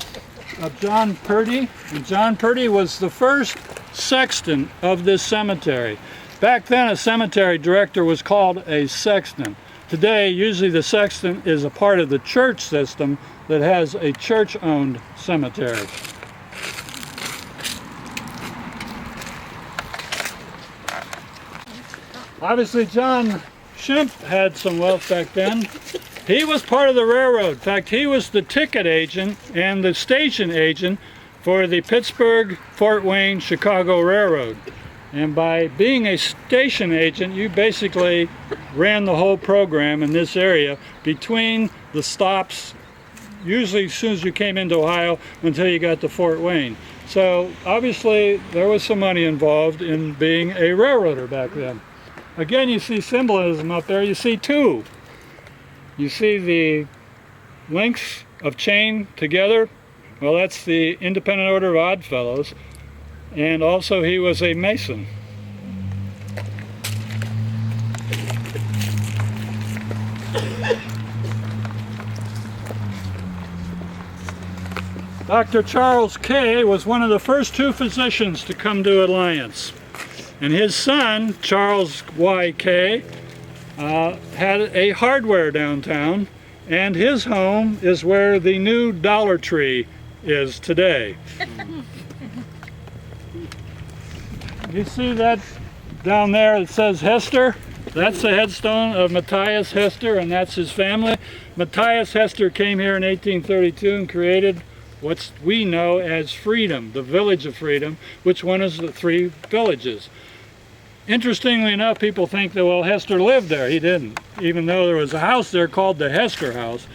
of John Purdy. And John Purdy was the first sexton of this cemetery. Back then, a cemetery director was called a sexton. Today, usually the sexton is a part of the church system that has a church-owned cemetery. Obviously, John Schimpf had some wealth back then. He was part of the railroad. In fact, he was the ticket agent and the station agent for the Pittsburgh, Fort Wayne, Chicago Railroad. And by being a station agent, you basically ran the whole program in this area between the stops, usually as soon as you came into Ohio until you got to Fort Wayne. So obviously there was some money involved in being a railroader back then. Again, you see symbolism up there. You see two. You see the links of chain together. Well, that's the Independent Order of Odd Fellows. And also he was a Mason. Dr. Charles Kay was one of the first two physicians to come to Alliance. And his son, Charles Y. Kay, had a hardware downtown, and his home is where the new Dollar Tree is today. You see that down there? It says Hester. That's the headstone of Matthias Hester, and that's his family. Matthias Hester came here in 1832 and created what we know as Freedom, the Village of Freedom, which one is the three villages. Interestingly enough, people think that, well, Hester lived there. He didn't, even though there was a house there called the Hester House.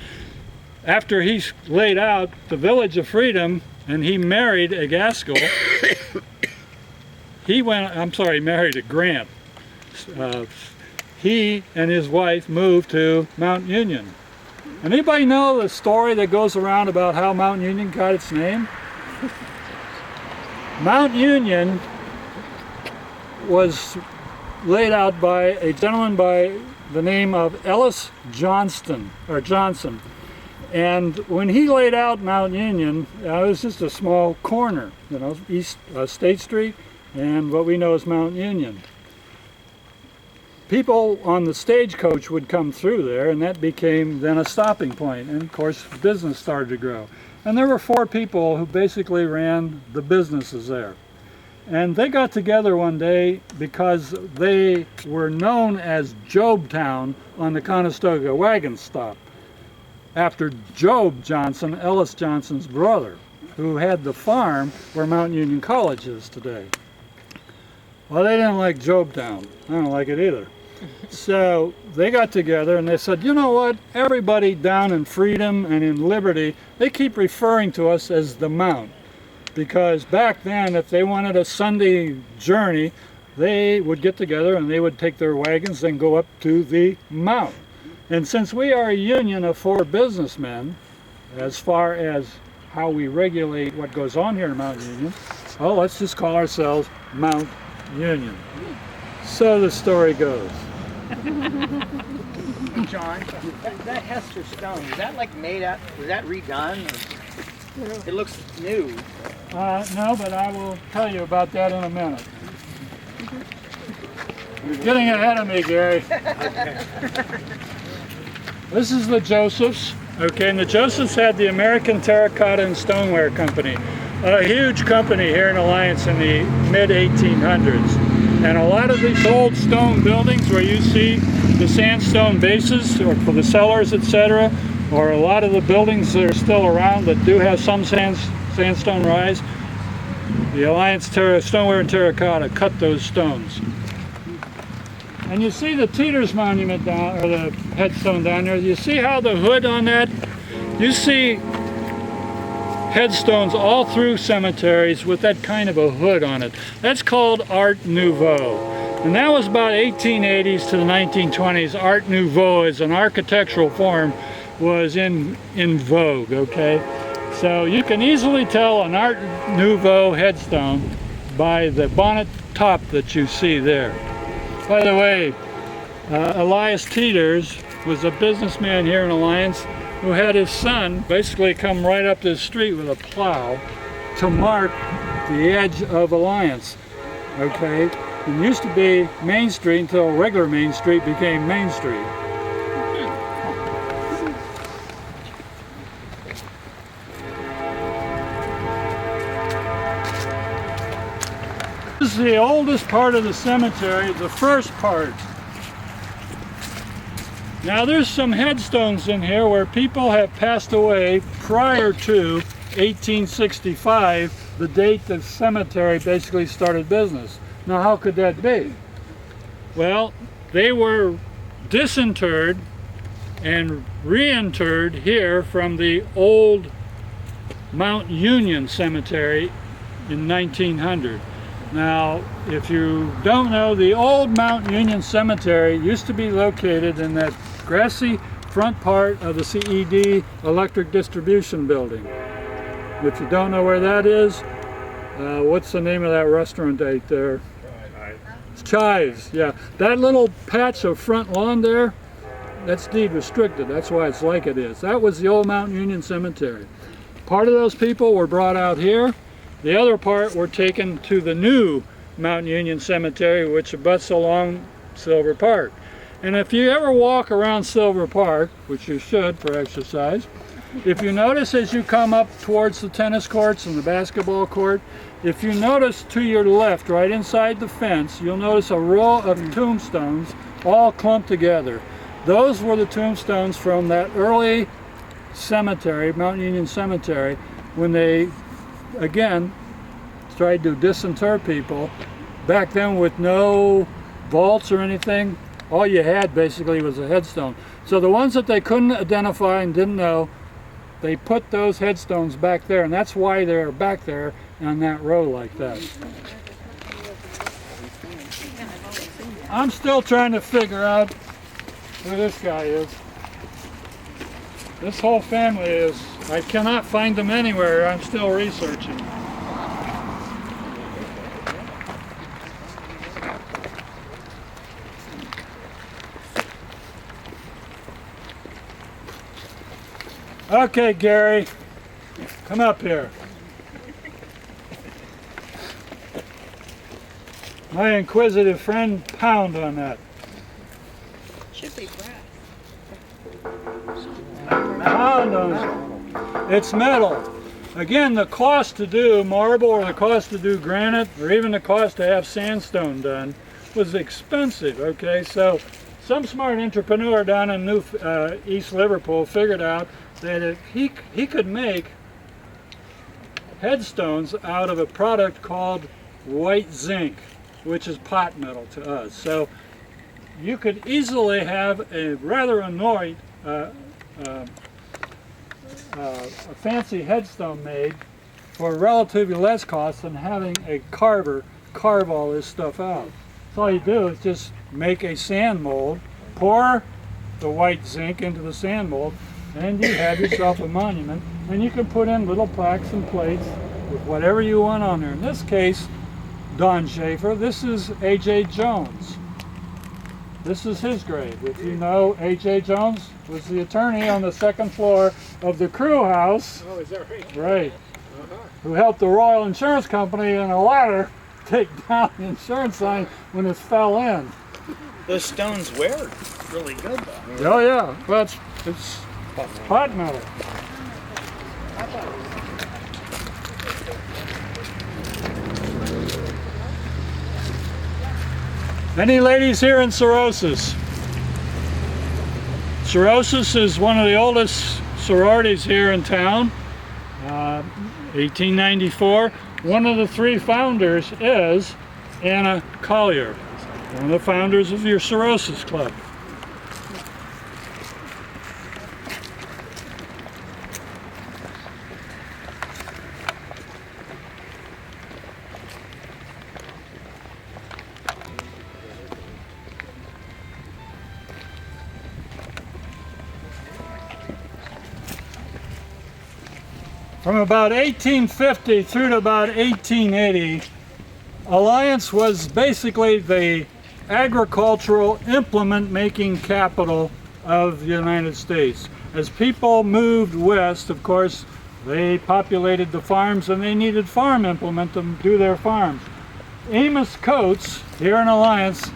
After he laid out the Village of Freedom and he married a Gaskell, he married a Grant. He and his wife moved to Mount Union. Anybody know the story that goes around about how Mount Union got its name? Mount Union was laid out by a gentleman by the name of Ellis Johnson. And when he laid out Mount Union, it was just a small corner, East State Street and what we know as Mount Union. People on the stagecoach would come through there, and that became then a stopping point. And of course, business started to grow. And there were 4 people who basically ran the businesses there. And they got together one day because they were known as Jobtown on the Conestoga wagon stop, after Job Johnson, Ellis Johnson's brother, who had the farm where Mount Union College is today. Well, they didn't like Jobtown. I don't like it either. So they got together and they said, you know what, everybody down in Freedom and in Liberty, they keep referring to us as the Mount. Because back then, if they wanted a Sunday journey, they would get together and they would take their wagons and go up to the Mount. And since we are a union of 4 businessmen, as far as how we regulate what goes on here in Mount Union, well, let's just call ourselves Mount Union. So the story goes. John, that Hester stone, is that like made up, was that redone? Or, it looks new. No, but I will tell you about that in a minute. You're getting ahead of me, Gary. This is the Josephs. Okay, and the Josephs had the American Terracotta and Stoneware Company, a huge company here in Alliance in the mid-1800s. And a lot of these old stone buildings where you see the sandstone bases or for the cellars, etc., or a lot of the buildings that are still around that do have some sandstone rise, the Alliance Stoneware and Terracotta cut those stones. And you see the Teeters monument down, or the headstone down there. You see how the hood on that? You see headstones all through cemeteries with that kind of a hood on it. That's called Art Nouveau. And that was about 1880s to the 1920s. Art Nouveau is an architectural form was in vogue, okay? So you can easily tell an Art Nouveau headstone by the bonnet top that you see there. By the way, Elias Teeters was a businessman here in Alliance who had his son basically come right up the street with a plow to mark the edge of Alliance, okay? It used to be Main Street until regular Main Street became Main Street. This is the oldest part of the cemetery, the first part. Now there's some headstones in here where people have passed away prior to 1865, the date the cemetery basically started business. Now how could that be? Well, they were disinterred and reinterred here from the old Mount Union Cemetery in 1900. Now, if you don't know, the old Mount Union Cemetery used to be located in that grassy front part of the CED Electric Distribution Building. If you don't know where that is, what's the name of that restaurant right there? Chives, yeah. That little patch of front lawn there, that's deed restricted. That's why it's like it is. That was the old Mount Union Cemetery. Part of those people were brought out here. The other part were taken to the new Mount Union Cemetery, which abuts along Silver Park. And if you ever walk around Silver Park, which you should for exercise, if you notice as you come up towards the tennis courts and the basketball court, if you notice to your left, right inside the fence, you'll notice a row of tombstones all clumped together. Those were the tombstones from that early cemetery, Mount Union Cemetery, when they, again, tried to disinter people. Back then with no vaults or anything, all you had basically was a headstone. So the ones that they couldn't identify and didn't know, they put those headstones back there, and that's why they're back there on that row like that. I'm still trying to figure out who this guy is. This whole family is, I cannot find them anywhere. I'm still researching. Okay, Gary, come up here. My inquisitive friend, pound on that. Should be brass. Pound on it. It's metal. Again, the cost to do marble or the cost to do granite or even the cost to have sandstone done was expensive, okay? So some smart entrepreneur down in East Liverpool figured out that if he could make headstones out of a product called white zinc, which is pot metal to us. So you could easily have a rather annoyed a fancy headstone made for relatively less cost than having a carver carve all this stuff out. So all you do is just make a sand mold, pour the white zinc into the sand mold, and you have yourself a monument, and you can put in little plaques and plates with whatever you want on there. In this case, Don Schaefer, this is A.J. Jones. This is his grave. If you know, A.J. Jones was the attorney on the second floor of the Crew House. Oh, is that right? Right. Who helped the Royal Insurance Company in a ladder take down the insurance sign when it fell in. Those stones wear really good though. Oh yeah, well it's pot metal. Any ladies here in cirrhosis? Cirrhosis is one of the oldest sororities here in town. 1894. One of the three founders is Anna Collier, one of the founders of your cirrhosis club. about 1850 through to about 1880, Alliance was basically the agricultural implement making capital of the United States. As people moved west, of course, they populated the farms and they needed farm implement to do their farms. Amos Coates, here in Alliance,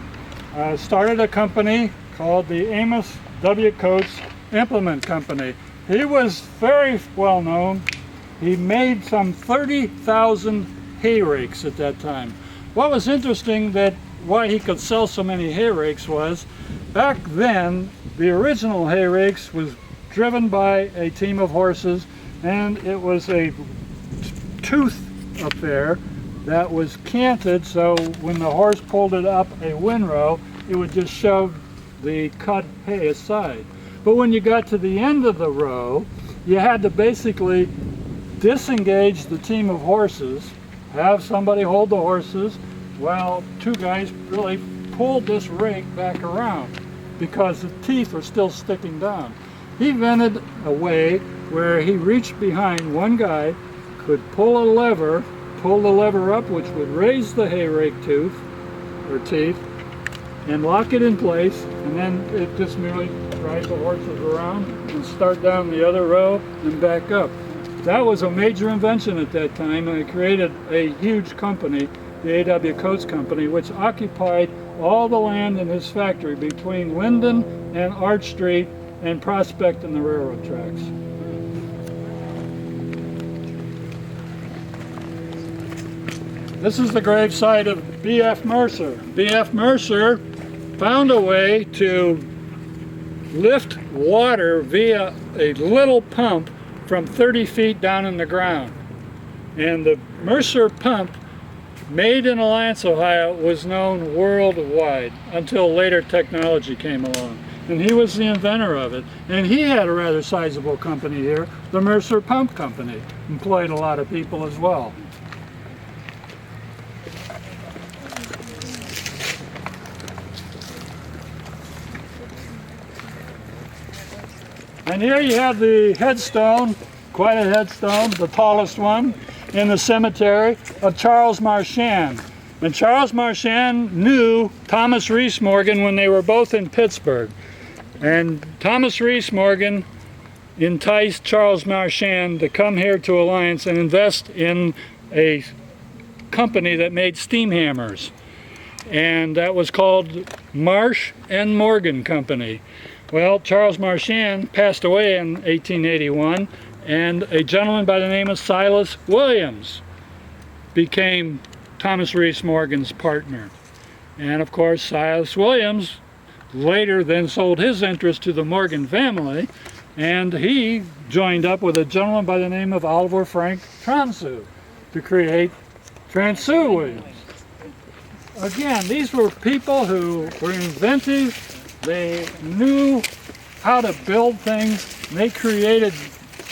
started a company called the Amos W. Coates Implement Company. He was very well known. He made some 30,000 hay rakes at that time. What was interesting that why he could sell so many hay rakes was, back then, the original hay rakes was driven by a team of horses, and it was a tooth affair that was canted, so when the horse pulled it up a windrow, it would just shove the cut hay aside. But when you got to the end of the row, you had to basically disengage the team of horses, have somebody hold the horses, while two guys really pulled this rake back around because the teeth were still sticking down. He invented a way where he reached behind, one guy could pull the lever up, which would raise the hay rake tooth or teeth and lock it in place, and then it just merely drives the horses around and start down the other row and back up. That was a major invention at that time, and it created a huge company, the A.W. Coates Company, which occupied all the land in his factory between Linden and Arch Street and Prospect and the railroad tracks. This is the gravesite of B.F. Mercer. B.F. Mercer found a way to lift water via a little pump from 30 feet down in the ground. And the Mercer pump, made in Alliance, Ohio, was known worldwide until later technology came along. And he was the inventor of it. And he had a rather sizable company here, the Mercer Pump Company. Employed a lot of people as well. And here you have the headstone, quite a headstone, the tallest one in the cemetery, of Charles Marchand. And Charles Marchand knew Thomas Rees Morgan when they were both in Pittsburgh. And Thomas Rees Morgan enticed Charles Marchand to come here to Alliance and invest in a company that made steam hammers. And that was called Marsh and Morgan Company. Well, Charles Marchand passed away in 1881, and a gentleman by the name of Silas Williams became Thomas Rees Morgan's partner. And of course, Silas Williams later then sold his interest to the Morgan family, and he joined up with a gentleman by the name of Oliver Frank Transu to create Transu Williams. Again, these were people who were inventive. They knew how to build things. They created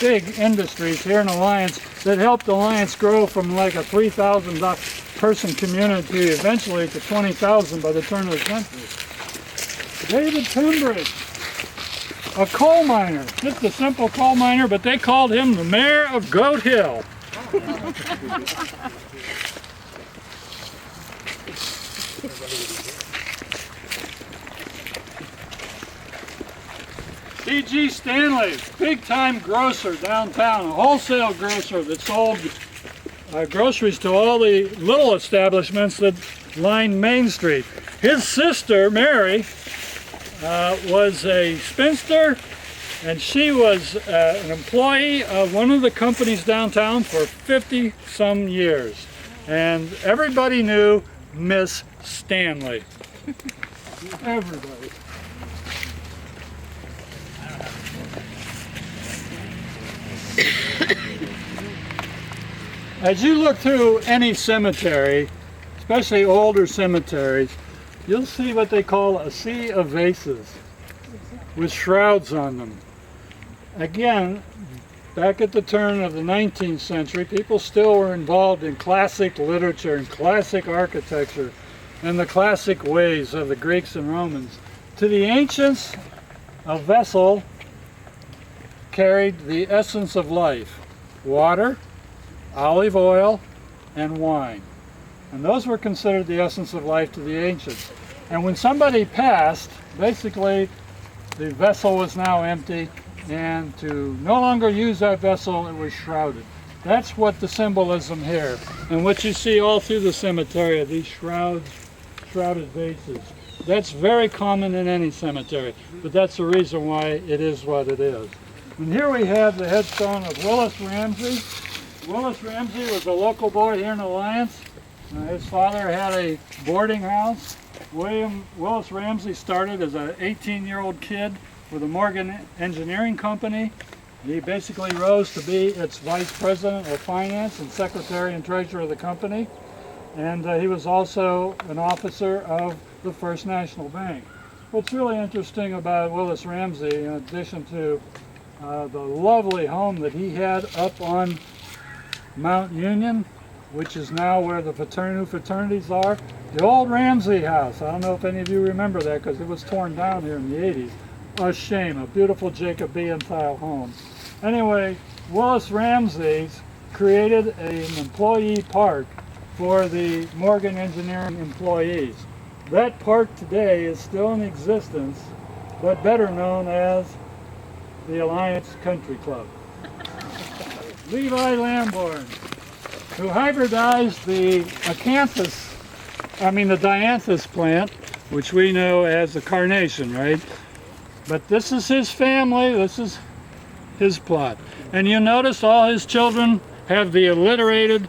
big industries here in Alliance that helped Alliance grow from like a 3,000 person community eventually to 20,000 by the turn of the century. David Timbridge, a coal miner, just a simple coal miner, but they called him the mayor of Goat Hill. C.G. Stanley, big-time grocer downtown, a wholesale grocer that sold groceries to all the little establishments that lined Main Street. His sister, Mary, was a spinster, and she was an employee of one of the companies downtown for 50-some years. And everybody knew Miss Stanley. Everybody. As you look through any cemetery, especially older cemeteries, you'll see what they call a sea of vases with shrouds on them. Again, back at the turn of the 19th century, people still were involved in classic literature and classic architecture and the classic ways of the Greeks and Romans. To the ancients, a vessel carried the essence of life: water, olive oil, and wine. And those were considered the essence of life to the ancients. And when somebody passed, basically the vessel was now empty, and to no longer use that vessel, it was shrouded. That's what the symbolism here. And what you see all through the cemetery are these shrouded vases. That's very common in any cemetery, but that's the reason why it is what it is. And here we have the headstone of Willis Ramsey. Willis Ramsey was a local boy here in Alliance. His father had a boarding house. Willis Ramsey started as an 18-year-old kid with a Morgan Engineering Company. He basically rose to be its vice president of finance and secretary and treasurer of the company. And he was also an officer of the First National Bank. What's really interesting about Willis Ramsey, in addition to the lovely home that he had up on Mount Union, which is now where the new fraternities are, the old Ramsey house. I don't know if any of you remember that because it was torn down here in the 80s. A shame, a beautiful Jacobean style home. Anyway, Willis Ramsey's created an employee park for the Morgan Engineering employees. That park today is still in existence, but better known as the Alliance Country Club. Levi Lamborn, who hybridized the dianthus plant, which we know as the carnation, right? But this is his family, this is his plot. And you notice all his children have the alliterated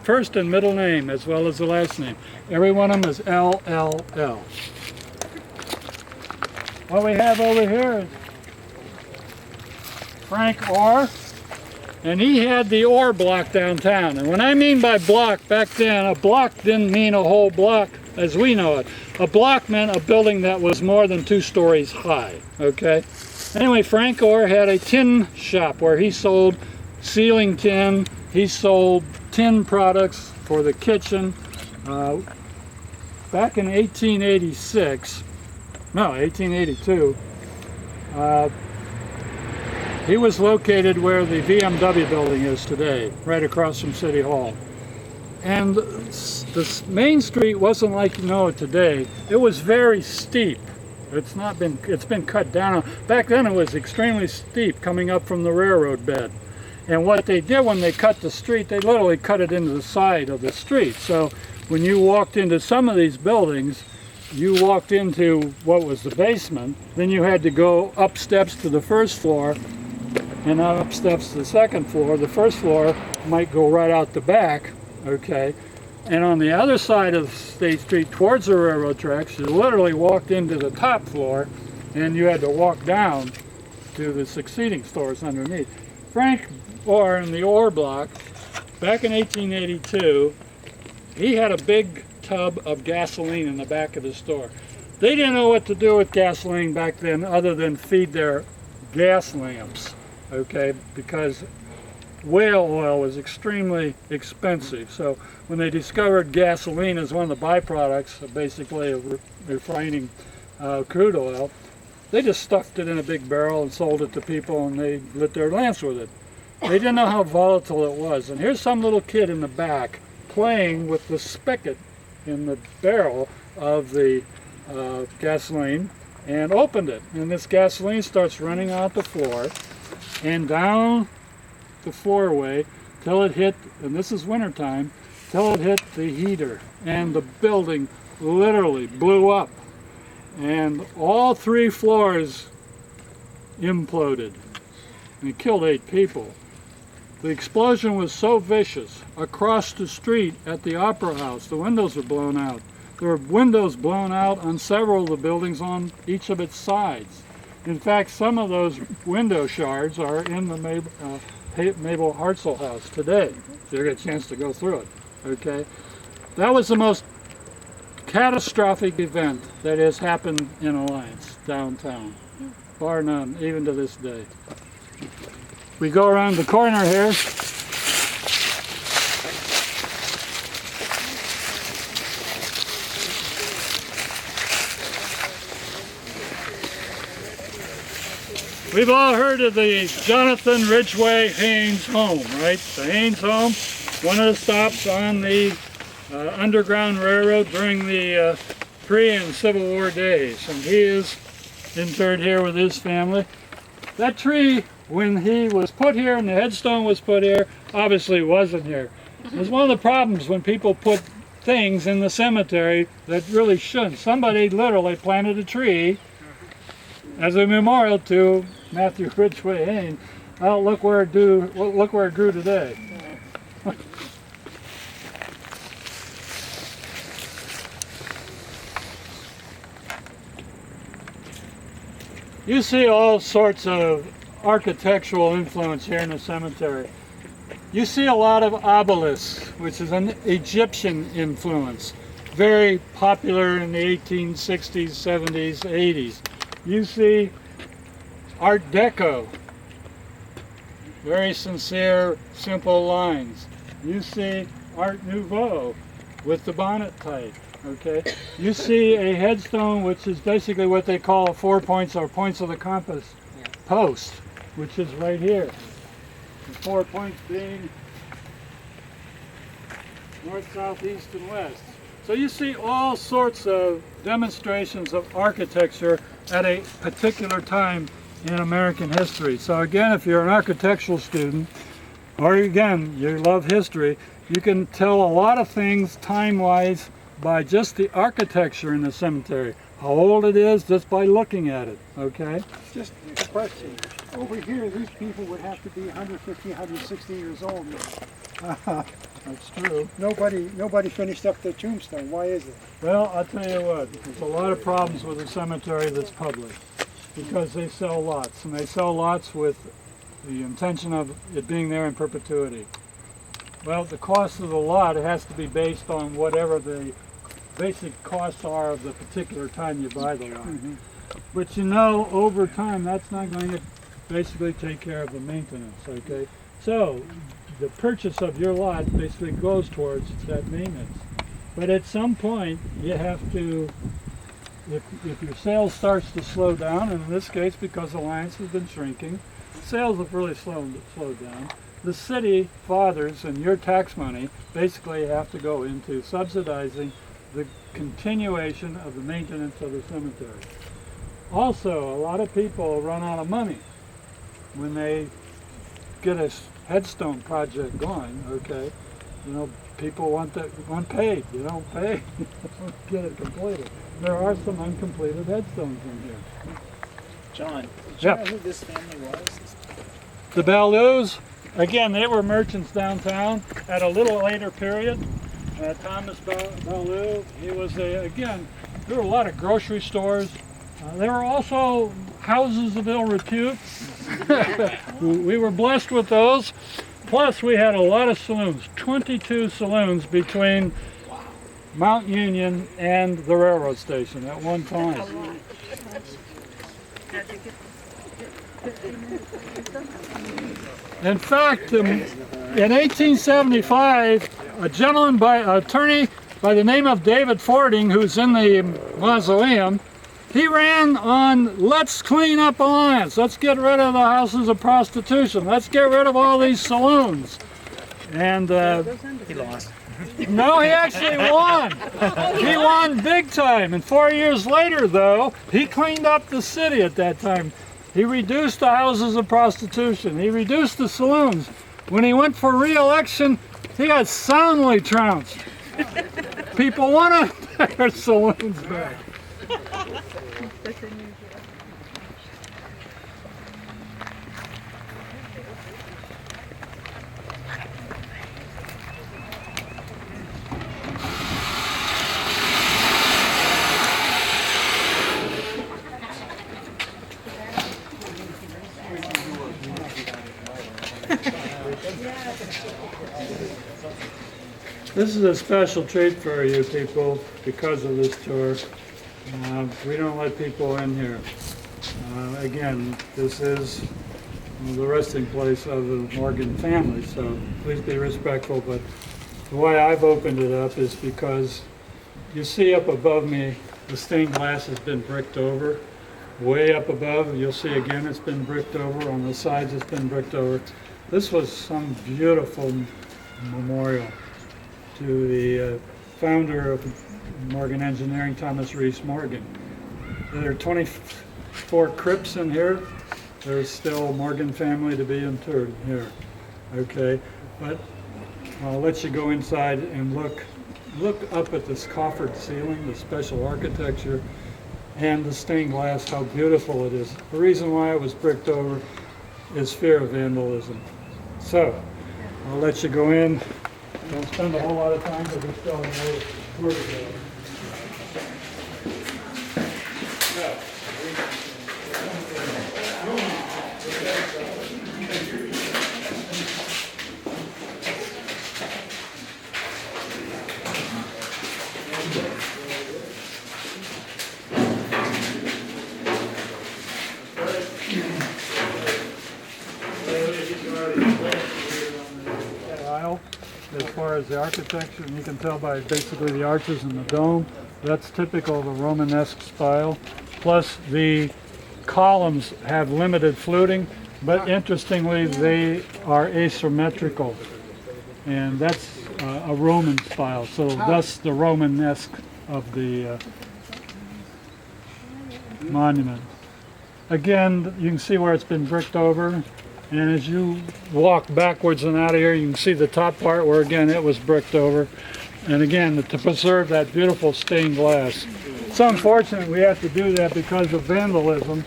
first and middle name as well as the last name. Every one of them is LLL. What we have over here is Frank Orr, and he had the ore block downtown. And when I mean by block, back then, a block didn't mean a whole block as we know it. A block meant a building that was more than 2 stories high, okay? Anyway, Frank Orr had a tin shop where he sold ceiling tin, he sold tin products for the kitchen. Back in 1882, he was located where the BMW building is today, right across from City Hall. And the main street wasn't like you know it today. It was very steep. It's been cut down. Back then it was extremely steep coming up from the railroad bed. And what they did when they cut the street, they literally cut it into the side of the street. So when you walked into some of these buildings, you walked into what was the basement, then you had to go up steps to the first floor and up steps to the second floor. The first floor might go right out the back, okay? And on the other side of State Street towards the railroad tracks, you literally walked into the top floor and you had to walk down to the succeeding stores underneath. Frank Orr in the ore block, back in 1882, he had a big tub of gasoline in the back of the store. They didn't know what to do with gasoline back then other than feed their gas lamps, okay, because whale oil was extremely expensive. So when they discovered gasoline as one of the byproducts of basically of refining crude oil, they just stuffed it in a big barrel and sold it to people, and they lit their lamps with it. They didn't know how volatile it was. And here's some little kid in the back playing with the spigot in the barrel of the gasoline and opened it. And this gasoline starts running out the floor and down the floorway till it hit, and this is wintertime, till it hit the heater. And the building literally blew up. And all 3 floors imploded. And it killed 8 people. The explosion was so vicious. Across the street at the Opera House, the windows were blown out. There were windows blown out on several of the buildings on each of its sides. In fact, some of those window shards are in the Mabel Hartzell house today, if you get a chance to go through it. Okay, that was the most catastrophic event that has happened in Alliance downtown, bar none, even to this day. We go around the corner here. We've all heard of the Jonathan Ridgway Haynes home, right? The Haynes home, one of the stops on the Underground Railroad during the pre- and Civil War days. And he is interred here with his family. That tree, when he was put here and the headstone was put here, obviously wasn't here. It's one of the problems when people put things in the cemetery that really shouldn't. Somebody literally planted a tree as a memorial to Matthew Ridgway Haynes. Well, look where it grew today. You see all sorts of architectural influence here in the cemetery. You see a lot of obelisks, which is an Egyptian influence, very popular in the 1860s, 70s, 80s. You see Art Deco, very sincere, simple lines. You see Art Nouveau with the bonnet type, okay? You see a headstone, which is basically what they call 4 points or points of the compass post, which is right here. The 4 points being north, south, east, and west. So you see all sorts of demonstrations of architecture at a particular time in American history. So again, if you're an architectural student, or again, you love history, you can tell a lot of things time-wise by just the architecture in the cemetery. How old it is just by looking at it, okay? Just a question. Over here, these people would have to be 150, 160 years old. That's true. Nobody finished up their tombstone. Why is it? Well, I'll tell you what, there's a lot of problems with a cemetery that's public because they sell lots, and they sell lots with the intention of it being there in perpetuity. Well, the cost of the lot, it has to be based on whatever the basic costs are of the particular time you buy the lot. Mm-hmm. But you know, over time, that's not going to basically take care of the maintenance, okay? So, the purchase of your lot basically goes towards that maintenance. But at some point, you have to, if your sales starts to slow down, and in this case, because Alliance has been shrinking, sales have really slowed down. The city fathers and your tax money basically have to go into subsidizing the continuation of the maintenance of the cemetery. Also, a lot of people run out of money when they get a headstone project going, okay? You know, people want paid. You don't pay, you don't get it completed. There are some uncompleted headstones in here. John, do you Yeah. know who this family was? The Ballous, again, they were merchants downtown at a little later period. Thomas Ballou, he was again, there were a lot of grocery stores. There were also houses of ill repute. We were blessed with those. Plus, we had a lot of saloons, 22 saloons between Mount Union and the railroad station at one time. In fact, in 1875, attorney by the name of David Fording, who's in the Mausoleum, he ran on, let's clean up Alliance, let's get rid of the houses of prostitution, let's get rid of all these saloons. And He lost. no, he actually won. He won big time. And 4 years later, though, he cleaned up the city at that time. He reduced the houses of prostitution. He reduced the saloons. When he went for re-election, he got soundly trounced. People want their saloons back. This is a special treat for you people because of this tour. We don't let people in here. Again, this is the resting place of the Morgan family, so please be respectful. But the way I've opened it up is because you see up above me, the stained glass has been bricked over. way up above, you'll see again it's been bricked over. On the sides it's been bricked over. This was some beautiful memorial to the founder of Morgan Engineering, Thomas Reese Morgan. There are 24 crypts in here. There's still Morgan family to be interred here. Okay, but I'll let you go inside and look up at this coffered ceiling, the special architecture, and the stained glass, how beautiful it is. The reason why it was bricked over is fear of vandalism. So, I'll let you go in. Don't spend a whole lot of time because we still have where to go. As far as the architecture, and you can tell by basically the arches and the dome, that's typical of a Romanesque style. Plus the columns have limited fluting, but interestingly they are asymmetrical, and that's a Roman style, so thus the Romanesque of the monument. Again, you can see where it's been bricked over. And as you walk backwards and out of here, you can see the top part where, again, it was bricked over. And again, to preserve that beautiful stained glass. It's unfortunate we have to do that because of vandalism.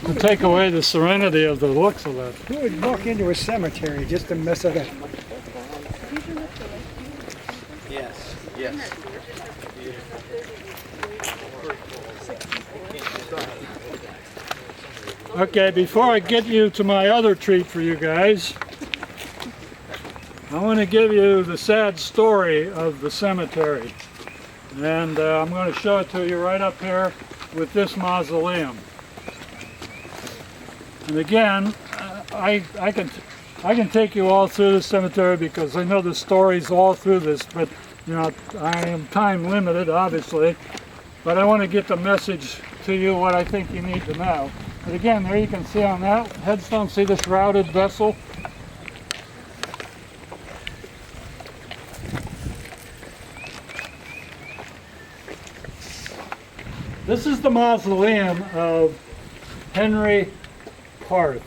To take away the serenity of the looks of that. Who would walk into a cemetery just to mess it up? Yes, yes. Okay, before I get you to my other treat for you guys, I want to give you the sad story of the cemetery. And I'm going to show it to you right up here with this mausoleum. And again, I can take you all through the cemetery because I know the stories all through this, but you know, I am time limited, obviously. But I want to get the message to you, what I think you need to know. But again, there you can see on that headstone, see the shrouded vessel? This is the mausoleum of Henry Parth.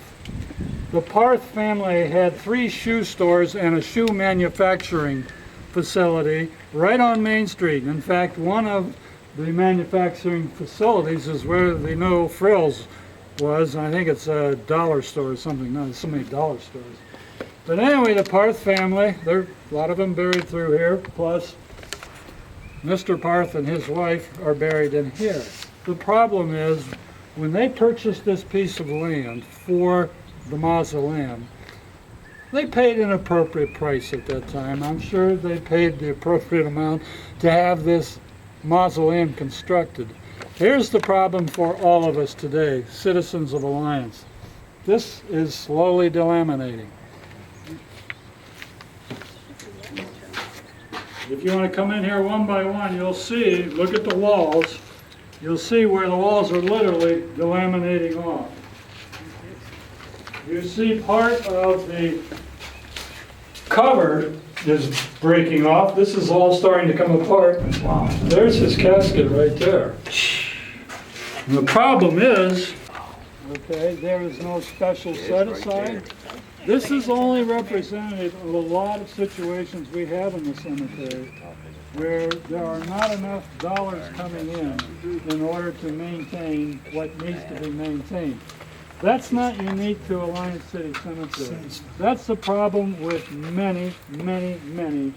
The Parth family had 3 shoe stores and a shoe manufacturing facility right on Main Street. In fact, one of the manufacturing facilities is where the No Frills was. I think it's a dollar store or something. No, there's so many dollar stores. But anyway, the Parth family, there are a lot of them buried through here, plus Mr. Parth and his wife are buried in here. The problem is, when they purchased this piece of land for the mausoleum, they paid an appropriate price at that time. I'm sure they paid the appropriate amount to have this mausoleum constructed. Here's the problem for all of us today, citizens of Alliance. This is slowly delaminating. If you want to come in here one by one, you'll see, look at the walls, you'll see where the walls are literally delaminating off. You see part of the cover is breaking off. This is all starting to come apart. Wow. There's his casket right there. And the problem is, okay, there is no special set aside. This is only representative of a lot of situations we have in the cemetery where there are not enough dollars coming in order to maintain what needs to be maintained. That's not unique to Alliance City Cemetery. That's the problem with many, many, many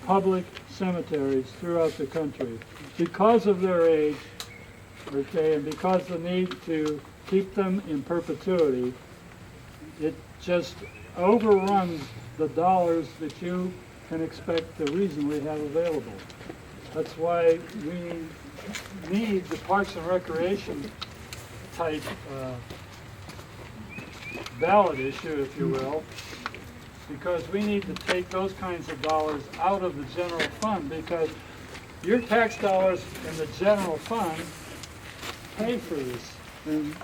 public cemeteries throughout the country. Because of their age, okay, and because the need to keep them in perpetuity, it just overruns the dollars that you can expect to reasonably have available. That's why we need the Parks and Recreation type ballot issue, if you will, because we need to take those kinds of dollars out of the general fund, because your tax dollars in the general fund pay for this, and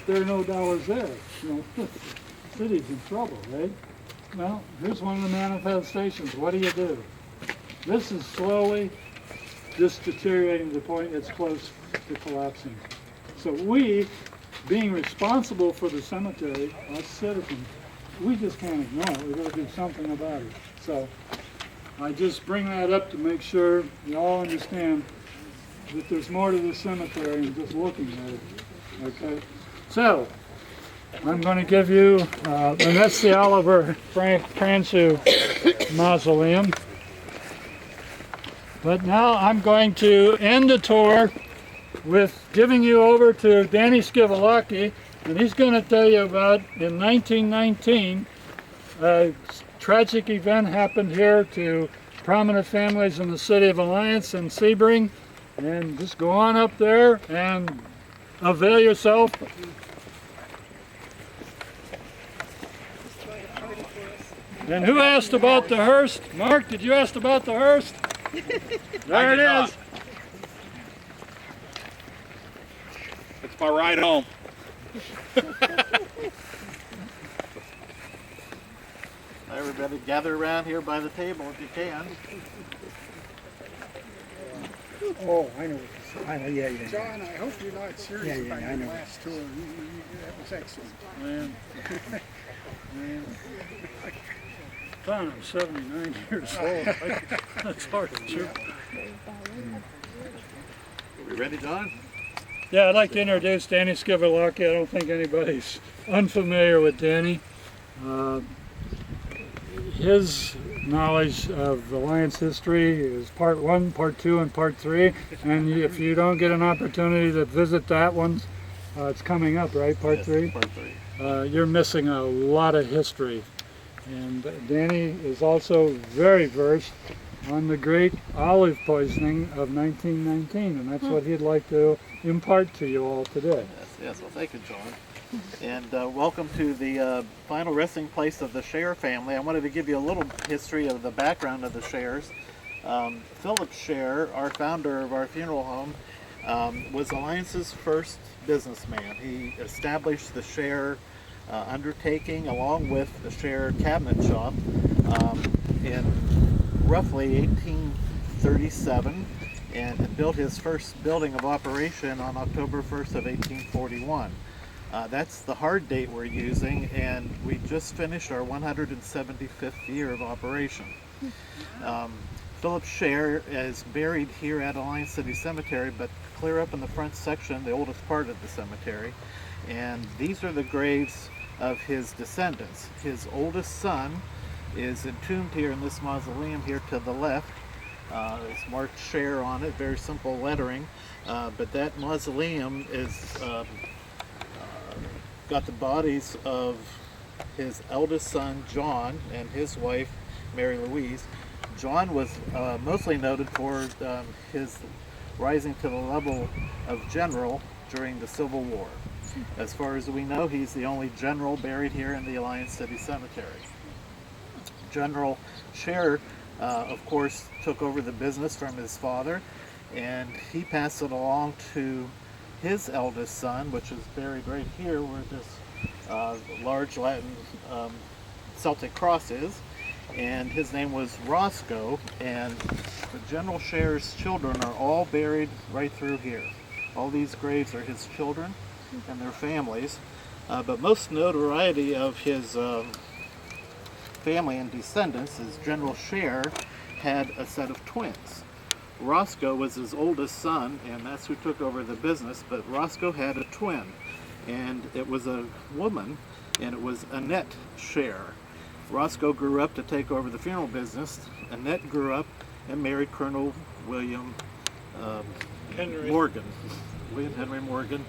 there are no dollars there. You know, city's in trouble, right? Well, here's one of the manifestations. What do? This is slowly just deteriorating to the point it's close to collapsing. So we, being responsible for the cemetery, us citizens, we just can't ignore it. We've got to do something about it. So I just bring that up to make sure you all understand that there's more to this cemetery than just looking at it. Okay? So I'm going to give you, and that's the Oliver Pransu Mausoleum. But now I'm going to end the tour with giving you over to Danny Skivalaki, and he's going to tell you about, in 1919, a tragic event happened here to prominent families in the city of Alliance and Sebring. And just go on up there and avail yourself. And who asked about the hearse? Mark, did you ask about the hearse? There it is. It's my ride home. Everybody gather around here by the table if you can. Oh, I know. Yeah. John, I hope you're not serious about your last tour. That was excellent. Man. Fun, I'm 79 years old. That's hard to chew. We ready, John? Yeah, I'd like to introduce Danny Skivalaki. I don't think anybody's unfamiliar with Danny. His knowledge of Alliance history is part 1, part 2, and part 3. And if you don't get an opportunity to visit that one, it's coming up, right? Part 3? Part 3. You're missing a lot of history. And Danny is also very versed on the great olive poisoning of 1919, and that's what he'd like to impart to you all today. Yes, well, thank you, John. And welcome to the final resting place of the Scher family. I wanted to give you a little history of the background of the Schers. Philip Scher, our founder of our funeral home, was Alliance's first businessman. He established the Scher undertaking along with the Scher cabinet shop in roughly 1837 and built his first building of operation on October 1st of 1841. That's the hard date we're using, and we just finished our 175th year of operation. Philip Scher is buried here at Alliance City Cemetery, but clear up in the front section, the oldest part of the cemetery. And these are the graves of his descendants. His oldest son is entombed here in this mausoleum here to the left. It's marked Scher on it, very simple lettering. But that mausoleum is got the bodies of his eldest son, John, and his wife, Mary Louise. John was mostly noted for his rising to the level of general during the Civil War. As far as we know, he's the only general buried here in the Alliance City Cemetery. General Scher, of course, took over the business from his father, and he passed it along to his eldest son, which is buried right here where this large Latin Celtic cross is, and his name was Roscoe, and the General Scher's children are all buried right through here. All these graves are his children and their families, but most notoriety of his family and descendants is General Scher had a set of twins. Roscoe was his oldest son, and that's who took over the business, but Roscoe had a twin, and it was a woman, and it was Annette Scher. Roscoe grew up to take over the funeral business. Annette grew up and married Colonel William Morgan. William Henry Morgan.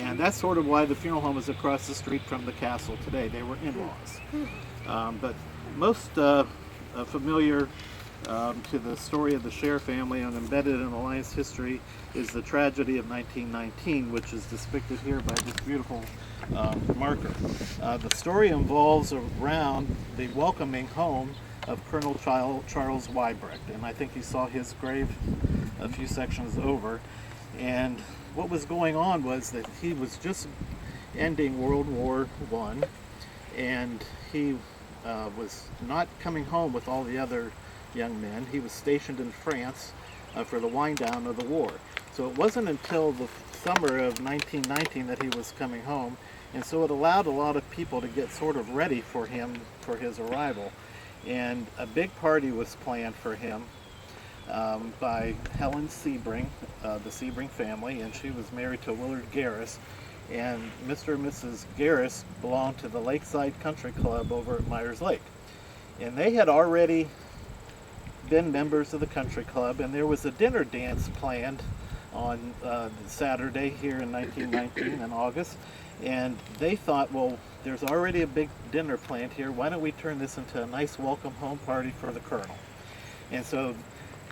And that's sort of why the funeral home is across the street from the castle today. They were in-laws. But most familiar to the story of the Scher family and embedded in Alliance history is the tragedy of 1919, which is depicted here by this beautiful marker. The story involves around the welcoming home of Colonel Charles Weibrecht, and I think you saw his grave a few sections over. And what was going on was that he was just ending World War I, and he was not coming home with all the other young men. He was stationed in France for the wind down of the war. So it wasn't until the summer of 1919 that he was coming home, and so it allowed a lot of people to get sort of ready for him for his arrival. And a big party was planned for him by Helen Sebring, the Sebring family, and she was married to Willard Garris. And Mr. and Mrs. Garris belonged to the Lakeside Country Club over at Myers Lake. And they had already been members of the country club, and there was a dinner dance planned on Saturday here in 1919 in August. And they thought, well, there's already a big dinner planned here. Why don't we turn this into a nice welcome home party for the Colonel? And so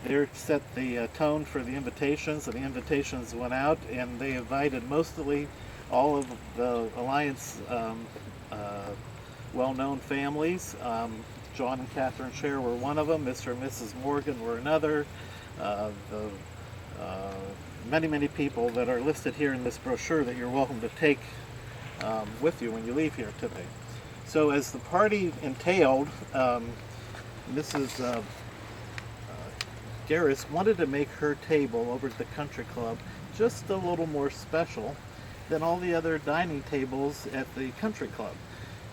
they set the tone for the invitations, and the invitations went out, and they invited mostly all of the Alliance well-known families. John and Catherine Scher were one of them. Mr. and Mrs. Morgan were another. Many, many people that are listed here in this brochure that you're welcome to take with you when you leave here today. So as the party entailed, Mrs. Garris wanted to make her table over at the country club just a little more special than all the other dining tables at the country club.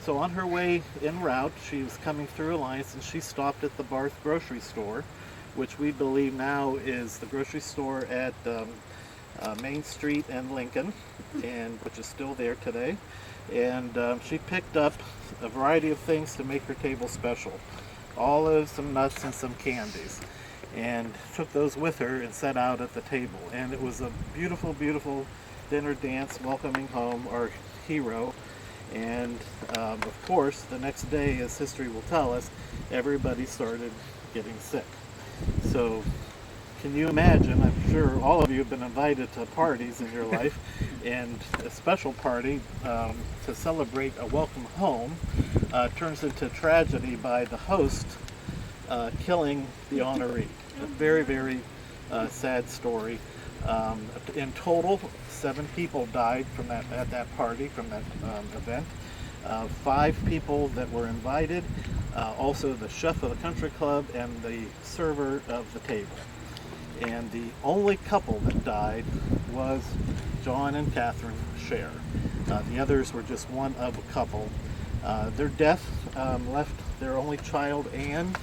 So on her way en route, she was coming through Alliance, and she stopped at the Barth grocery store, which we believe now is the grocery store at Main Street and Lincoln, and which is still there today. And she picked up a variety of things to make her table special. Olives, some nuts, and some candies. And took those with her and set out at the table. And it was a beautiful, beautiful dinner dance welcoming home our hero. And of course, the next day, as history will tell us, everybody started getting sick. So can you imagine, I'm sure all of you have been invited to parties in your life, and a special party to celebrate a welcome home turns into tragedy by the host killing the honoree. A very, very sad story. In total, 7 people died from at that party, from that event. 5 people that were invited, also the chef of the country club and the server of the table. And the only couple that died was John and Catherine Scher. The others were just one of a couple. Their death left their only child, Anne,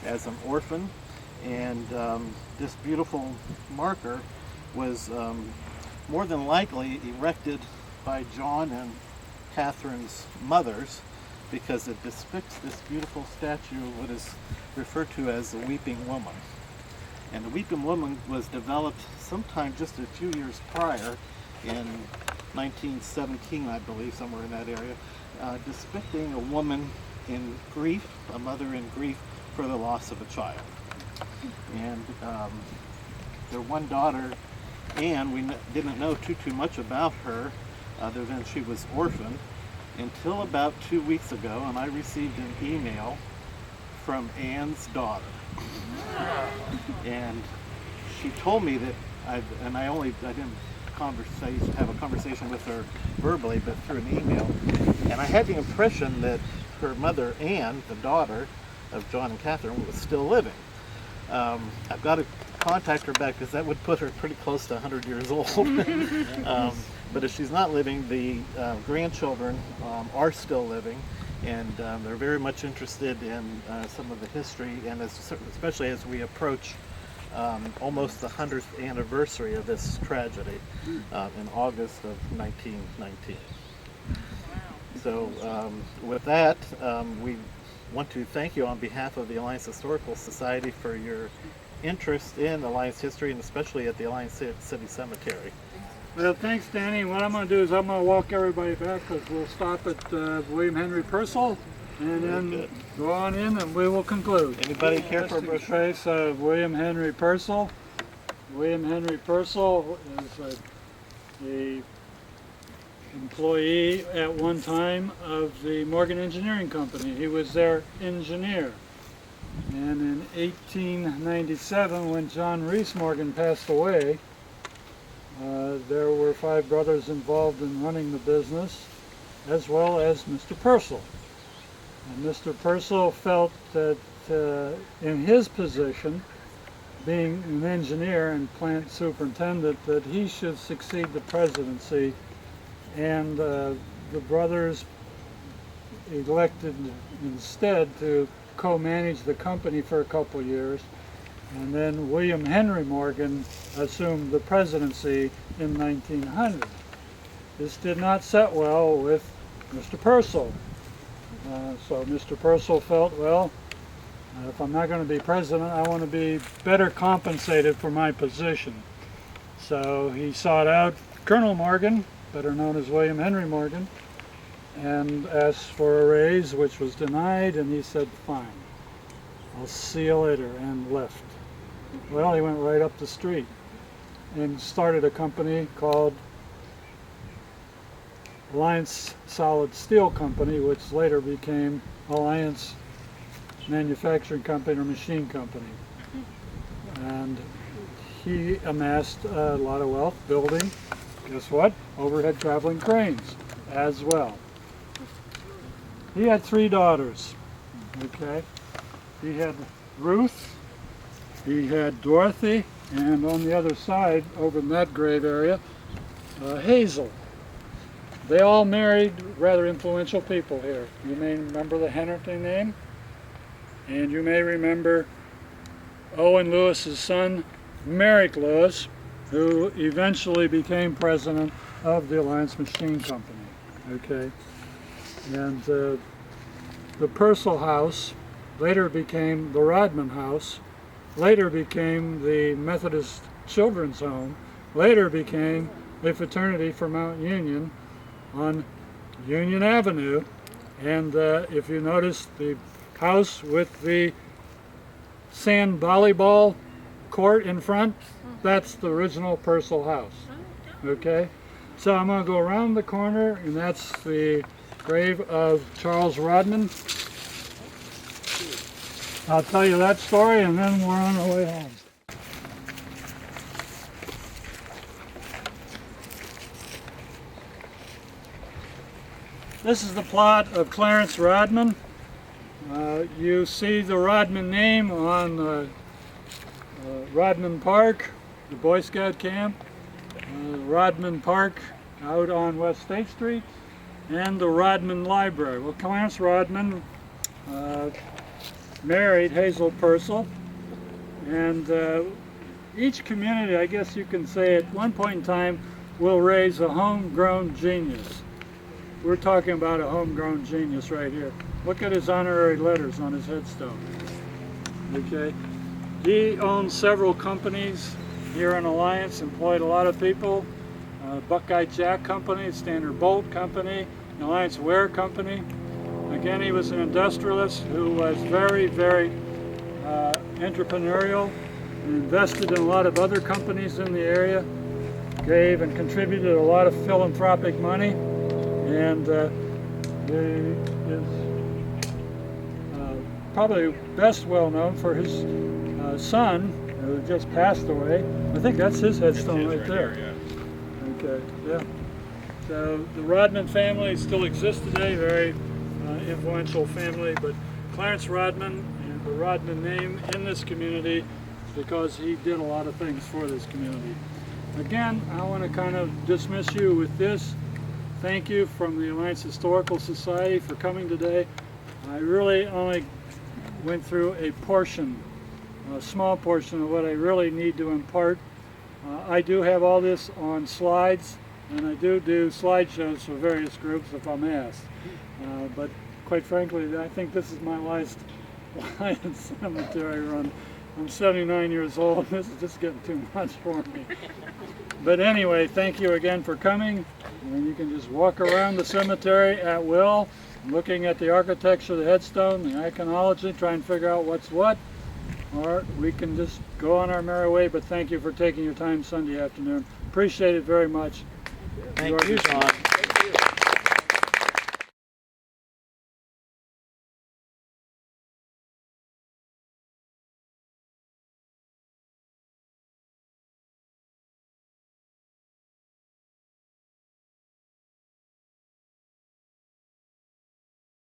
as an orphan. And this beautiful marker was more than likely erected by John and Catherine's mothers, because it depicts this beautiful statue of what is referred to as the Weeping Woman. And the Weeping Woman was developed sometime just a few years prior, in 1917, I believe, somewhere in that area, depicting a woman in grief, a mother in grief for the loss of a child. And their one daughter, Anne, we didn't know too much about her, other than she was orphaned, until about 2 weeks ago, and I received an email from Anne's daughter. And she told me that I didn't have a conversation with her verbally, but through an email. And I had the impression that her mother, Anne, the daughter of John and Catherine, was still living. I've got to contact her back, because that would put her pretty close to 100 years old. But if she's not living, the grandchildren are still living, and they're very much interested in some of the history, and especially as we approach almost the 100th anniversary of this tragedy in August of 1919. So with that, we want to thank you on behalf of the Alliance Historical Society for your interest in Alliance history, and especially at the Alliance City Cemetery. Well, thanks, Danny. What I'm going to do is I'm going to walk everybody back, because we'll stop at William Henry Purcell, and then go on in, and we will conclude. Anybody care for a brochure? Trace of William Henry Purcell. William Henry Purcell is a employee at one time of the Morgan Engineering Company. He was their engineer. And in 1897, when John Reese Morgan passed away, There were 5 brothers involved in running the business, as well as Mr. Purcell. And Mr. Purcell felt that in his position, being an engineer and plant superintendent, that he should succeed the presidency, and the brothers elected instead to co-manage the company for a couple years, and then William Henry Morgan assumed the presidency in 1900. This did not set well with Mr. Purcell. So Mr. Purcell felt, well, if I'm not going to be president, I want to be better compensated for my position. So he sought out Colonel Morgan, better known as William Henry Morgan, and asked for a raise, which was denied, and he said, fine, I'll see you later, and left. Well, he went right up the street and started a company called Alliance Solid Steel Company, which later became Alliance Manufacturing Company or Machine Company. And he amassed a lot of wealth building, guess what? Overhead traveling cranes as well. He had 3 daughters, okay? He had Ruth, he had Dorothy, and on the other side, over in that grave area, Hazel. They all married rather influential people here. You may remember the Hennerton name, and you may remember Owen Lewis's son, Merrick Lewis, who eventually became president of the Alliance Machine Company. Okay, and the Purcell House later became the Rodman House, later became the Methodist Children's Home, later became a fraternity for Mount Union on Union Avenue, and if you notice the house with the sand volleyball court in front, that's the original Purcell house. Okay, so I'm going to go around the corner, and that's the grave of Charles Rodman. I'll tell you that story, and then we're on our way home. This is the plot of Clarence Rodman. You see the Rodman name on Rodman Park, the Boy Scout camp, Rodman Park out on West State Street, and the Rodman Library. Well, Clarence Rodman married Hazel Purcell, and each community, I guess you can say, at one point in time will raise a homegrown genius. We're talking about a homegrown genius right here. Look at his honorary letters on his headstone. Okay, he owned several companies here in Alliance, employed a lot of people. Buckeye Jack Company, Standard Bolt Company, Alliance Ware Company. Again, he was an industrialist who was very, very entrepreneurial and invested in a lot of other companies in the area, gave and contributed a lot of philanthropic money, and is probably best well known for his son, who just passed away. I think that's his headstone right there. Okay, yeah. So the Rodman family still exists today, very influential family, but Clarence Rodman and the Rodman name in this community because he did a lot of things for this community. Again, I want to kind of dismiss you with this. Thank you from the Alliance Historical Society for coming today. I really only went through a portion, a small portion of what I really need to impart. I do have all this on slides, and I do slideshows for various groups if I'm asked. But quite frankly, I think this is my last Alliance cemetery run. I'm 79 years old, and this is just getting too much for me. But anyway, thank you again for coming. And you can just walk around the cemetery at will, looking at the architecture, the headstone, the iconology, try and figure out what's what. Or we can just go on our merry way, but thank you for taking your time Sunday afternoon. Appreciate it very much. Thank you, John.